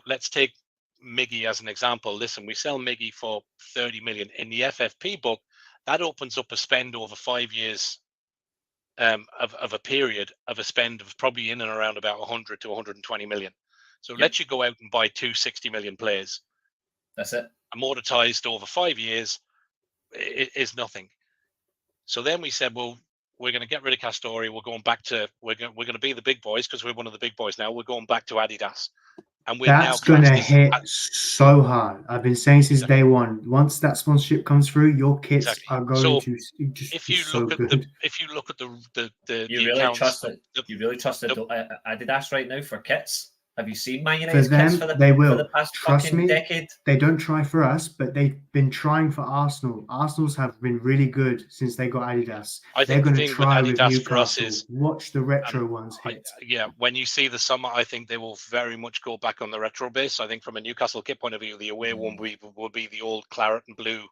let's take Miggy as an example. Listen, we sell Miggy for 30 million. In the FFP book, that opens up a spend over 5 years of a period of a spend of probably in and around about 100 to 120 million. So let you go out and buy 2 60 million players. That's it. Amortized over 5 years is nothing. So then we said, well, we're going to get rid of Castore. We're going back to we're going to be the big boys, because we're one of the big boys now. We're going back to Adidas, and that's going to hit so hard. I've been saying since day one. Once that sponsorship comes through, your kits are going to just if you look at good. if you look at the you really accounts, trust it. You really trust Adidas right now for kits? Have you seen Man For United's them, kits for the past trust me, decade? They don't try for us, but they've been trying for Arsenal. Arsenal's have been really good since they got Adidas. They're going to try with Newcastle. For us is, watch the retro ones hit. When you see the summer, I think they will very much go back on the retro base. I think from a Newcastle kit point of view, the away one will be the old claret and blue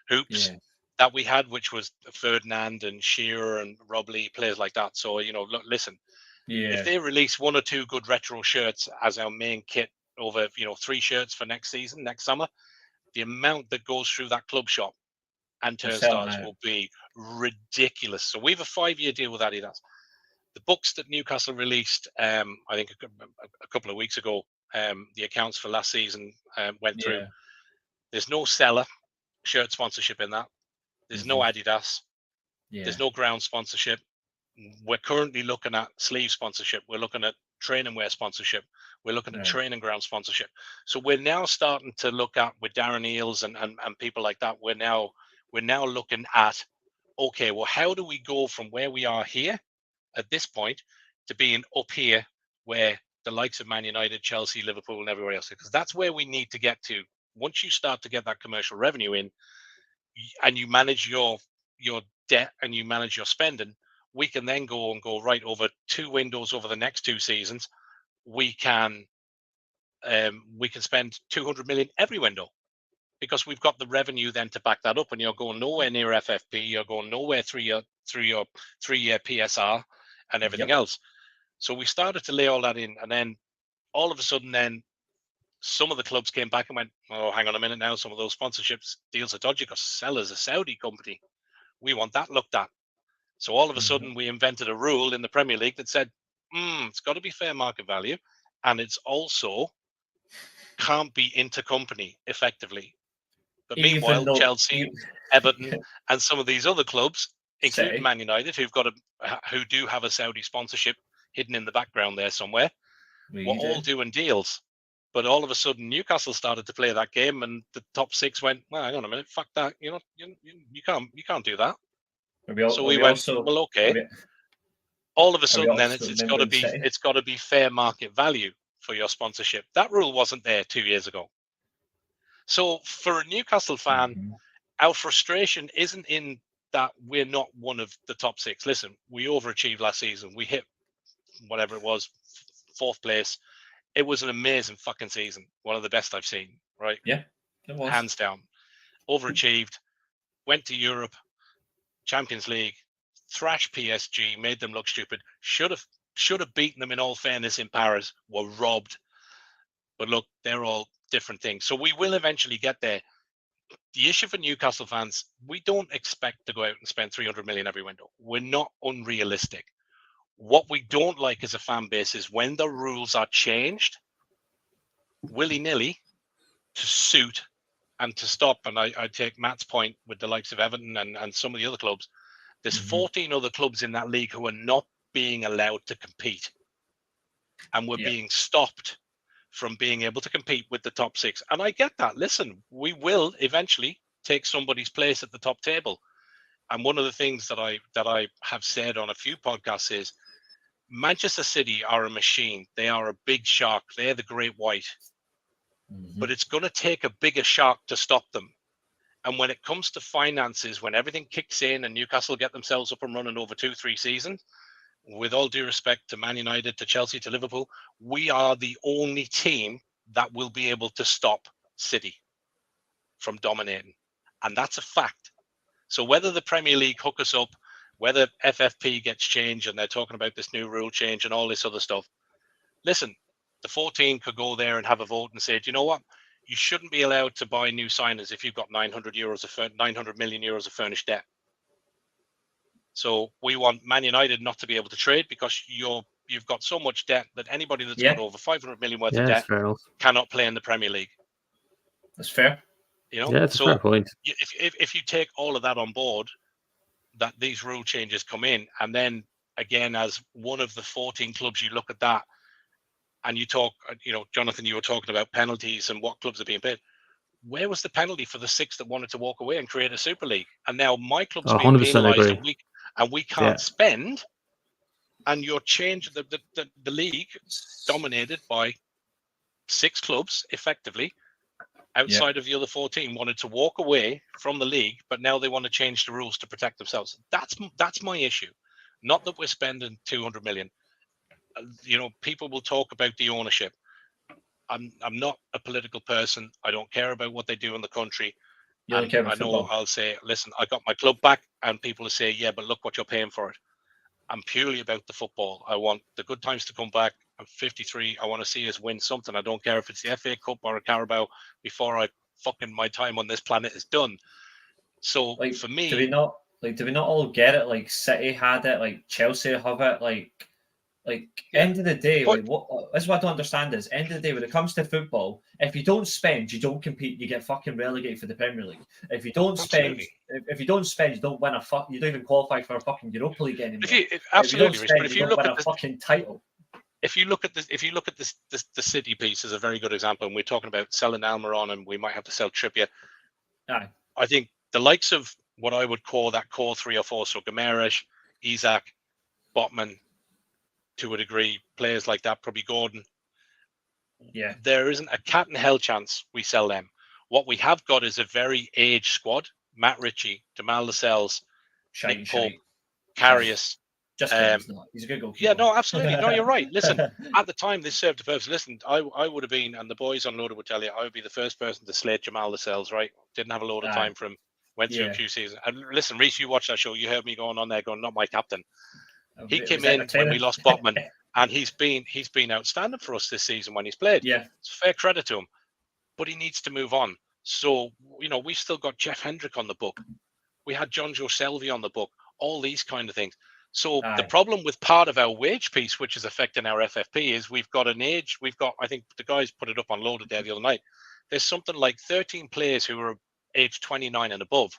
hoops that we had, which was Ferdinand and Shearer and Rob Lee, players like that. So, look, listen. If they release 1 or 2 good retro shirts as our main kit over, 3 shirts for next season, next summer, the amount that goes through that club shop and turnstiles will be ridiculous. So we have a 5-year deal with Adidas. The books that Newcastle released, I think a couple of weeks ago, the accounts for last season went through. There's no seller shirt sponsorship in that. There's no Adidas. There's no ground sponsorship. We're currently looking at sleeve sponsorship. We're looking at training wear sponsorship. We're looking at training ground sponsorship. So we're now starting to look at, with Darren Eales and people like that, we're now looking at, okay, well, how do we go from where we are here at this point to being up here where the likes of Man United, Chelsea, Liverpool, and everywhere else, because that's where we need to get to. Once you start to get that commercial revenue in and you manage your debt and you manage your spending, we can then go right over 2 windows over the next 2 seasons. We can spend 200 million every window, because we've got the revenue then to back that up. And you're going nowhere near FFP. You're going nowhere through your 3-year PSR and everything else. So we started to lay all that in, and then all of a sudden, then some of the clubs came back and went, oh, hang on a minute now, some of those sponsorships deals are dodgy because Sellers a Saudi company. We want that looked at. So all of a sudden we invented a rule in the Premier League that said, it's got to be fair market value, and it's also can't be intercompany effectively. But meanwhile, Chelsea, Everton, and some of these other clubs, including Man United, who do have a Saudi sponsorship hidden in the background there somewhere, were all doing deals. But all of a sudden, Newcastle started to play that game, and the top six went, well, hang on a minute, fuck that, you can't do that. So we went, well, okay. All of a sudden, then it's got to be fair market value for your sponsorship. That rule wasn't there 2 years ago. So for a Newcastle fan, our frustration isn't in that we're not one of the top six. Listen, we overachieved last season. We hit whatever it was, 4th place. It was an amazing fucking season. One of the best I've seen, right? Yeah, it was. Hands down. Overachieved, went to Europe, Champions League, thrashed PSG, made them look stupid. Should have beaten them in all fairness in Paris, were robbed. But look, they're all different things. So we will eventually get there. The issue for Newcastle fans, we don't expect to go out and spend 300 million every window. We're not unrealistic. What we don't like as a fan base is when the rules are changed willy-nilly to suit and to stop. And I take Matt's point with the likes of Everton and some of the other clubs. There's 14 other clubs in that league who are not being allowed to compete. And we're being stopped from being able to compete with the top six. And I get that. Listen, we will eventually take somebody's place at the top table. And one of the things that I have said on a few podcasts is Manchester City are a machine. They are a big shark. They're the great white. But it's going to take a bigger shark to stop them. And when it comes to finances, when everything kicks in and Newcastle get themselves up and running over 2-3 seasons, with all due respect to Man United, to Chelsea, to Liverpool, we are the only team that will be able to stop City from dominating. And that's a fact. So whether the Premier League hook us up, whether FFP gets changed and they're talking about this new rule change and all this other stuff, listen, the 14 could go there and have a vote and say, do you know what? You shouldn't be allowed to buy new signers if you've got 900 million euros of furnished debt. So we want Man United not to be able to trade because you've got so much debt that anybody that's got over 500 million worth of debt cannot play in the Premier League. That's fair. Yeah, that's a fair point. If you take all of that on board, that these rule changes come in, and then again, as one of the 14 clubs, you look at that and you talk, Jonathan, you were talking about penalties and what clubs are being paid. Where was the penalty for the 6 that wanted to walk away and create a Super League? And now my club's being penalised and we can't spend, and you're changing the league dominated by 6 clubs effectively outside of the other 14 wanted to walk away from the league, but now they want to change the rules to protect themselves. That's my issue. Not that we're spending 200 million. People will talk about the ownership. I'm not a political person. I don't care about what they do in the country. I know I'll say, listen, I got my club back, and people will say, yeah, but look what you're paying for it. I'm purely about the football. I want the good times to come back. I'm 53. I want to see us win something. I don't care if it's the FA Cup or a Carabao before my time on this planet is done. So for me, do we not all get it? Like City had it, like Chelsea have it, like end of the day, that's what I don't understand is end of the day when it comes to football, if you don't spend, you don't compete, you get fucking relegated for the Premier League. If you don't spend, you don't win you don't even qualify for a fucking Europa League anymore. If you don't win a fucking title. If you look at the City piece is a very good example, and we're talking about selling Almiron, and we might have to sell Trippier. I think the likes of what I would call that core 3 or 4, so Gomes, Isak, Botman, to a degree, players like that, probably Gordon. Yeah, there isn't a cat in hell chance we sell them. What we have got is a very aged squad: Matt Ritchie, Jamal Lascelles, Nick Pope, Karius. He's a good goalkeeper. Yeah, no, absolutely. No, you're right. Listen, at the time, this served a purpose. Listen, I would have been, and the boys on Loaded would tell you, I would be the first person to slate Jamal Lascelles, right? Didn't have a load of time for him. Went through a few seasons. And listen, Reece, you watched that show. You heard me going on there going, not my captain. He came in when we lost Botman, And he's been outstanding for us this season when he's played. Yeah. It's fair credit to him. But he needs to move on. So, we've still got Jeff Hendrick on the book. We had John Joe Selvey on the book, all these kind of things. So the problem with part of our wage piece, which is affecting our FFP, is we've got, I think the guys put it up on Loaded there the other night. There's something like 13 players who are age 29 and above.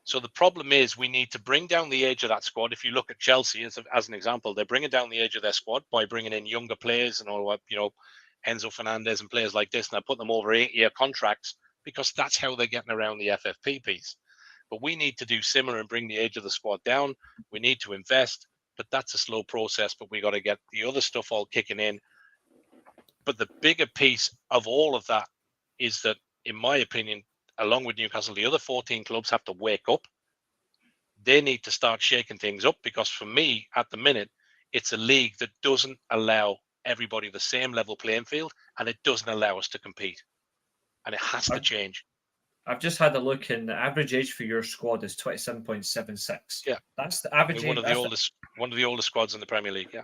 So the problem is we need to bring down the age of that squad. If you look at Chelsea as an example, they're bringing down the age of their squad by bringing in younger players and all, Enzo Fernandez and players like this, and I put them over 8-year contracts because that's how they're getting around the FFP piece. But we need to do similar and bring the age of the squad down. We need to invest, but that's a slow process. But we got to get the other stuff all kicking in. But the bigger piece of all of that is that, in my opinion, along with Newcastle, the other 14 clubs have to wake up. They need to start shaking things up because for me, at the minute, it's a league that doesn't allow everybody the same level playing field, and it doesn't allow us to compete. And it has to change. I've just had a look, and the average age for your squad is 27.76. Yeah, that's the average. One of the oldest squads in the Premier League. Yeah,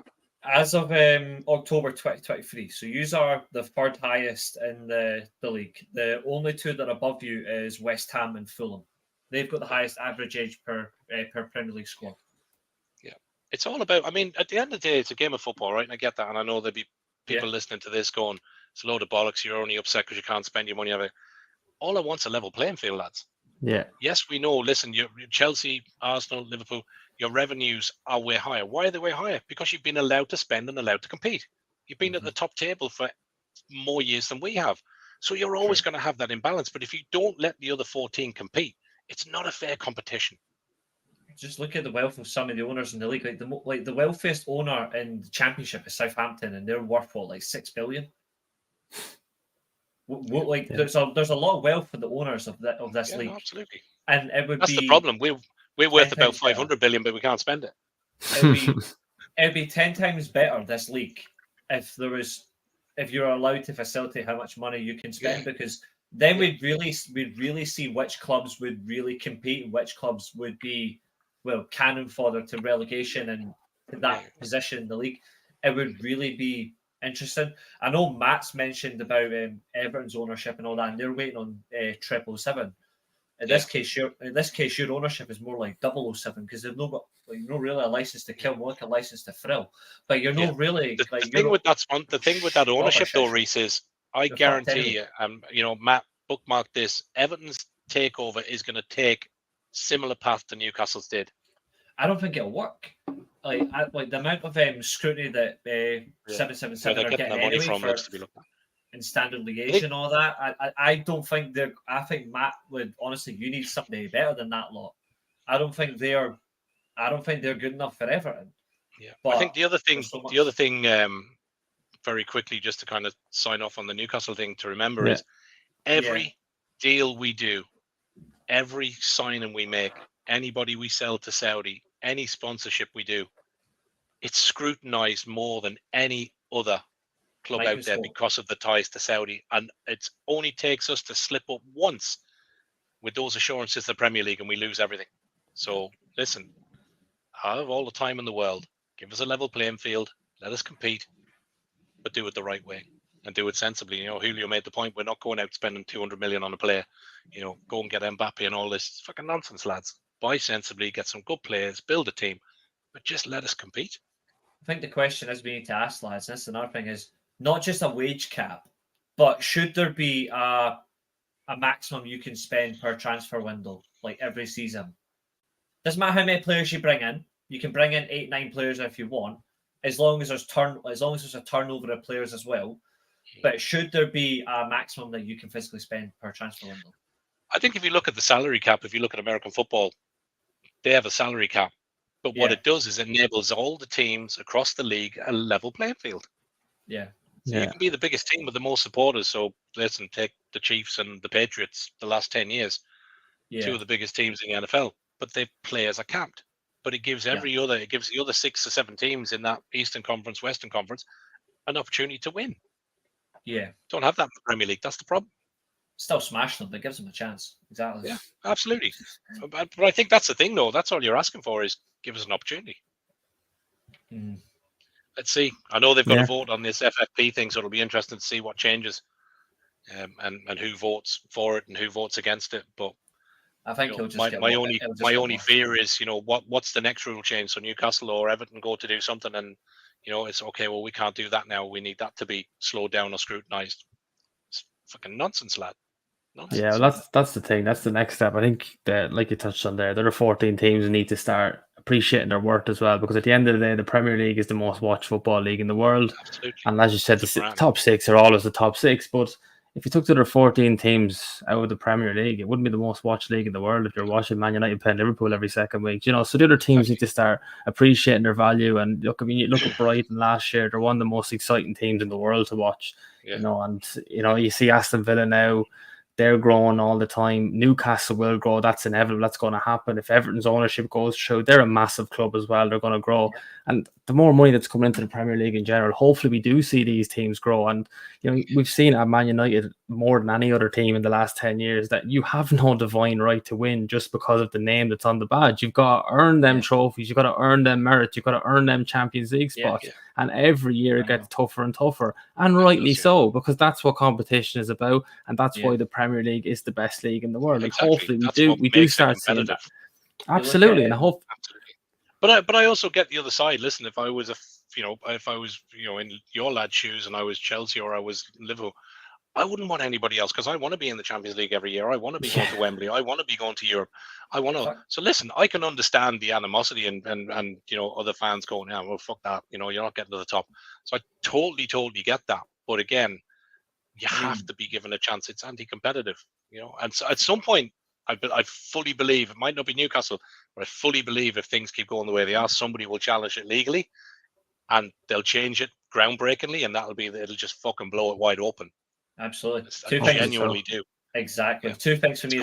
as of October 2023. So you are the third highest in the league. The only two that are above you is West Ham and Fulham. They've got the highest average age per Premier League squad. Yeah, it's all about. I mean, at the end of the day, it's a game of football, right? And I get that, and I know there'll be people listening to this going, "It's a load of bollocks. You're only upset because you can't spend your money on it." All I want's a level playing field, lads. Yeah. Yes, we know. Listen, you're Chelsea, Arsenal, Liverpool, your revenues are way higher. Why are they way higher? Because you've been allowed to spend and allowed to compete. You've been at the top table for more years than we have. So you're always going to have that imbalance. But if you don't let the other 14 compete, it's not a fair competition. Just look at the wealth of some of the owners in the league. Like the wealthiest owner in the Championship is Southampton, and they're worth like $6 billion. There's a lot of wealth for the owners of this league. Absolutely, and that's the problem. We're worth about 500 billion, but we can't spend it. It'd be 10 times better, this league, if you're allowed to facilitate how much money you can spend, because then we'd really see which clubs would really compete and which clubs would be cannon fodder to relegation and to that position in the league. It would really be interesting. I know Matt's mentioned about Everton's ownership and all that, and they're waiting on 777. In this case, your ownership is more like 007 because they've not got really a license to kill, more like a license to thrill. But you're not really the thing with that ownership though, Reece, is I guarantee you, Matt, bookmark this. Everton's takeover is going to take similar path to Newcastle's did. I don't think it'll work. Like the amount of scrutiny that 777 are getting anyway for and standard liaison and all that. I don't think I think Matt would honestly. You need somebody better than that lot. I don't think they're good enough for Everton. Yeah, but I think the other thing, very quickly, just to kind of sign off on the Newcastle thing to remember is every deal we do, every signing we make, anybody we sell to Saudi, any sponsorship we do, it's scrutinized more than any other club out there because of the ties to Saudi. And it only takes us to slip up once with those assurances the Premier League and we lose everything. So listen, I have all the time in the world. Give us a level playing field. Let us compete, but do it the right way and do it sensibly. Julio made the point. We're not going out spending 200 million on a player. Go and get Mbappe and all this. It's fucking nonsense, lads. Buy sensibly, get some good players, build a team, but just let us compete. I think the question is we need to ask, lads, and that's another thing, is not just a wage cap, but should there be a maximum you can spend per transfer window, like every season? Doesn't matter how many players you bring in. You can bring in 8-9 players if you want, as long as there's a turnover of players as well. But should there be a maximum that you can physically spend per transfer window? I think if you look at the salary cap, if you look at American football, they have a salary cap. But what it does is it enables all the teams across the league a level playing field. Yeah. So you can be the biggest team with the most supporters. So listen, take the Chiefs and the Patriots the last 10 years. Yeah. 2 of the biggest teams in the NFL. But their players are capped. But it gives it gives the other 6 or 7 teams in that Eastern Conference, Western Conference, an opportunity to win. Yeah. Don't have that in the Premier League. That's the problem. Still smash them, but gives them a chance. Exactly. Yeah, absolutely. But I think that's the thing, though. That's all you're asking for is give us an opportunity. let's see. I know they've got Yeah. to vote on this FFP thing, so it'll be interesting to see what changes, and who votes for it and who votes against it. But I think you know, he'll just get my more- only he'll just my get only more. fear is, you know, what's the next rule change? So Newcastle or Everton go to do something, and you know, it's okay. Well, we can't do that now. We need that to be slowed down or scrutinised. It's fucking nonsense, lad. Nonsense. Yeah, well, that's the thing. That's the next step. I think that, like you touched on there are 14 teams who need to start appreciating their worth as well. Because at the end of the day, the Premier League is the most watched football league in the world. Absolutely. And as you said, It's a the brand. top six are always the top six. But if you took the other 14 teams out of the Premier League, it wouldn't be the most watched league in the world if you're watching Man United playing Liverpool every second week. You know, so the other teams need to start appreciating their value. And look, I mean, you look at Brighton last year; they're one of the most exciting teams in the world to watch. Yeah. You know, and you know, you see Aston Villa now. They're growing all the time. Newcastle will grow. That's inevitable. That's going to happen. If Everton's ownership goes through, they're a massive club as well. They're going to grow. And the more money that's coming into the Premier League in general, hopefully we do see these teams grow. And, you know, we've seen at Man United more than any other team in the last 10 years that you have no divine right to win just because of the name that's on the badge. You've got to earn them trophies. You've got to earn them merits. You've got to earn them Champions League spots. And every year it gets tougher and tougher. And rightly so, because that's what competition is about. And that's why the Premier League is the best league in the world. Exactly. And hopefully That's we do start seeing that. Absolutely. And I hope. Absolutely. But I also get the other side. Listen, if I was in your lad's shoes and I was Chelsea or I was Liverpool, I wouldn't want anybody else, because I want to be in the Champions League every year. I want to be going to Wembley. I want to be going to Europe. I want to. So listen, I can understand the animosity and you know, other fans going, yeah, well, fuck that. You know, you're not getting to the top. So I totally get that. But again, you have to be given a chance. It's anti-competitive, you know. And so at some point, I fully believe, it might not be Newcastle, but I fully believe if things keep going the way they are, somebody will challenge it legally, and they'll change it groundbreakingly, and it'll just fucking blow it wide open. Absolutely. I genuinely do. Exactly. Two things for me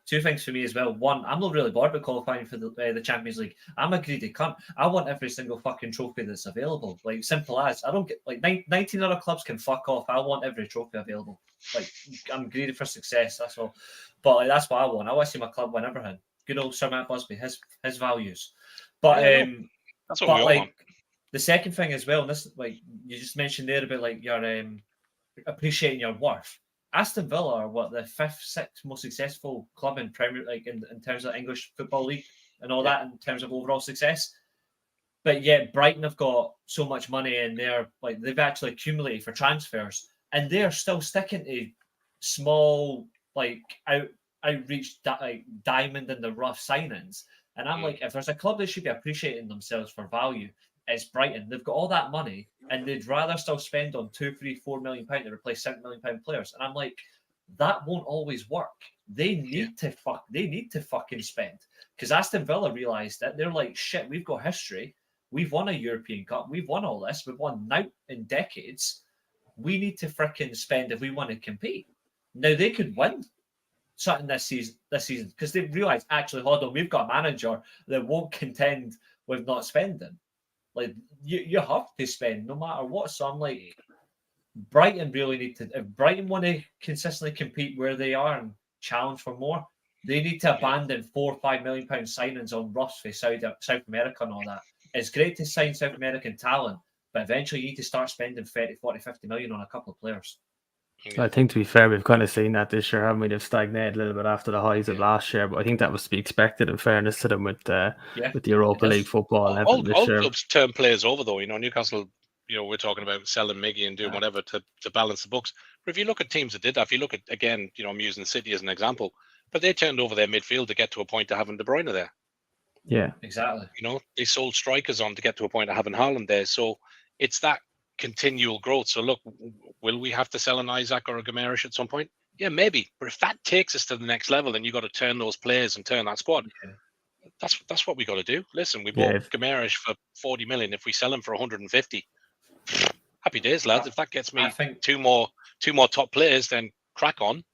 two things for me as well. One, I'm not really bored with qualifying for the Champions League. I'm a greedy cunt. I want every single fucking trophy that's available. Like, simple as. I don't get, like, 19 other clubs can fuck off. I want every trophy available. Like, I'm greedy for success. That's all. But like, that's what I want. I want to see my club win everything. Good old Sir Matt Busby, his values. But that's what we all want. The second thing as well, and this, like you just mentioned there about like your appreciating your worth. Aston Villa are what, the 5th, 6th most successful club in Premier, like in terms of English Football League and all that, in terms of overall success. But yet Brighton have got so much money, and they've actually accumulated for transfers, and they're still sticking to small, like outreach, like diamond in the rough signings. And I'm like, if there's a club that should be appreciating themselves for value, it's Brighton. They've got all that money, and they'd rather still spend on 2, 3, 4 million pounds to replace £7 million players. And I'm like, that won't always work. They need to fucking spend, because Aston Villa realised that they're like, shit, we've got history. We've won a European Cup. We've won all this. We've won now in decades. We need to freaking spend if we want to compete. Now they could win something this season because they realised, actually, hold on, we've got a manager that won't contend with not spending. Like, you have to spend no matter what. So I'm like, Brighton really need to, if Brighton want to consistently compete where they are and challenge for more, they need to abandon £4 or £5 million signings on Russ for South America and all that. It's great to sign South American talent, but eventually you need to start spending 30, 40, 50 million on a couple of players. I think, to be fair, we've kind of seen that this year, haven't we? They've stagnated a little bit after the highs of last year, but I think that was to be expected, in fairness to them, with the Europa League football. All clubs turn players over, though. You know, Newcastle, you know, we're talking about selling Miggy and doing whatever to balance the books. But if you look at teams that did that, if you look at, again, you know, I'm using City as an example, but they turned over their midfield to get to a point of having De Bruyne there. Yeah, exactly. You know, they sold strikers on to get to a point of having Haaland there. So it's that continual growth. So look, will we have to sell an Isaac or a Gamerish at some point? Yeah, maybe. But if that takes us to the next level, then you got to turn those players and turn that squad. That's what we got to do. Listen, we bought Gamerish for 40 million. If we sell him for 150, happy days, lads. If that gets me two more top players, then crack on.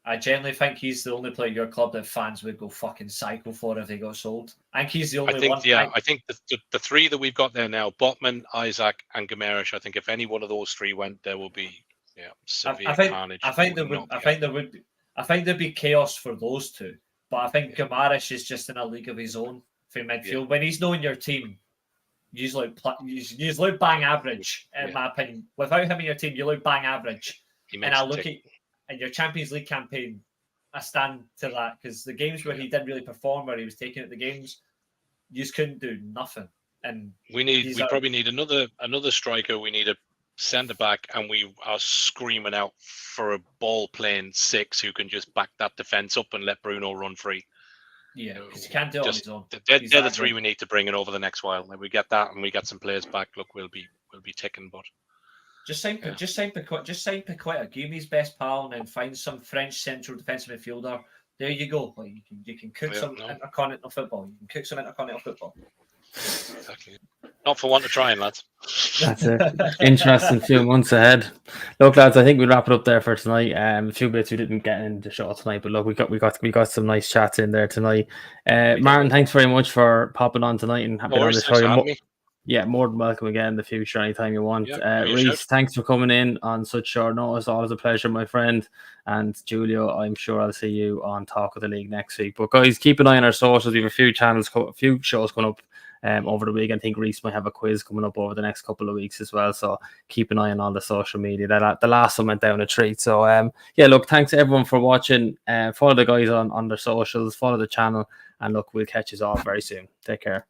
I generally think he's the only player at your club that fans would go fucking psycho for if they got sold. I think he's the only one. Yeah, I think the three that we've got there now, Botman, Isaac, and Gamerish, I think if any one of those three went, there will be severe carnage. I think there'd be chaos for those two. But I think Gamerish is just in a league of his own for midfield. When he's knowing your team, you look bang average, in my opinion. Without him in your team, you look bang average. And I look at in your Champions League campaign, I stand to that because the games where he didn't really perform, where he was taking at the games, you just couldn't do nothing. And we probably need another striker. We need a centre back, and we are screaming out for a ball playing 6 who can just back that defence up and let Bruno run free. Yeah, because he can't do it on his own. They're the 3 we need to bring in over the next while. Like, we get that, and we get some players back. Look, we'll be ticking. But just sign Paqueta. Give me his best pal, and then find some French central defensive midfielder. There you go. Like, you can cook some intercontinental football. You can cook some intercontinental football. Exactly. Not for want of trying, lads. That's it. Interesting few months ahead. Look, lads, I think we'll wrap it up there for tonight. A few bits we didn't get in the show tonight, but look, we got some nice chats in there tonight. Martin, thanks very much for popping on tonight and having on the show. Yeah, more than welcome again in the future, anytime you want. Reese, thanks for coming in on such short notice. Always a pleasure, my friend. And Julio, I'm sure I'll see you on Talk of the League next week. But guys, keep an eye on our socials. We have a few shows coming up over the week. I think Reese might have a quiz coming up over the next couple of weeks as well. So keep an eye on all the social media. The last one went down a treat. So look, thanks everyone for watching. Follow the guys on their socials, follow the channel, and look, we'll catch you all very soon. Take care.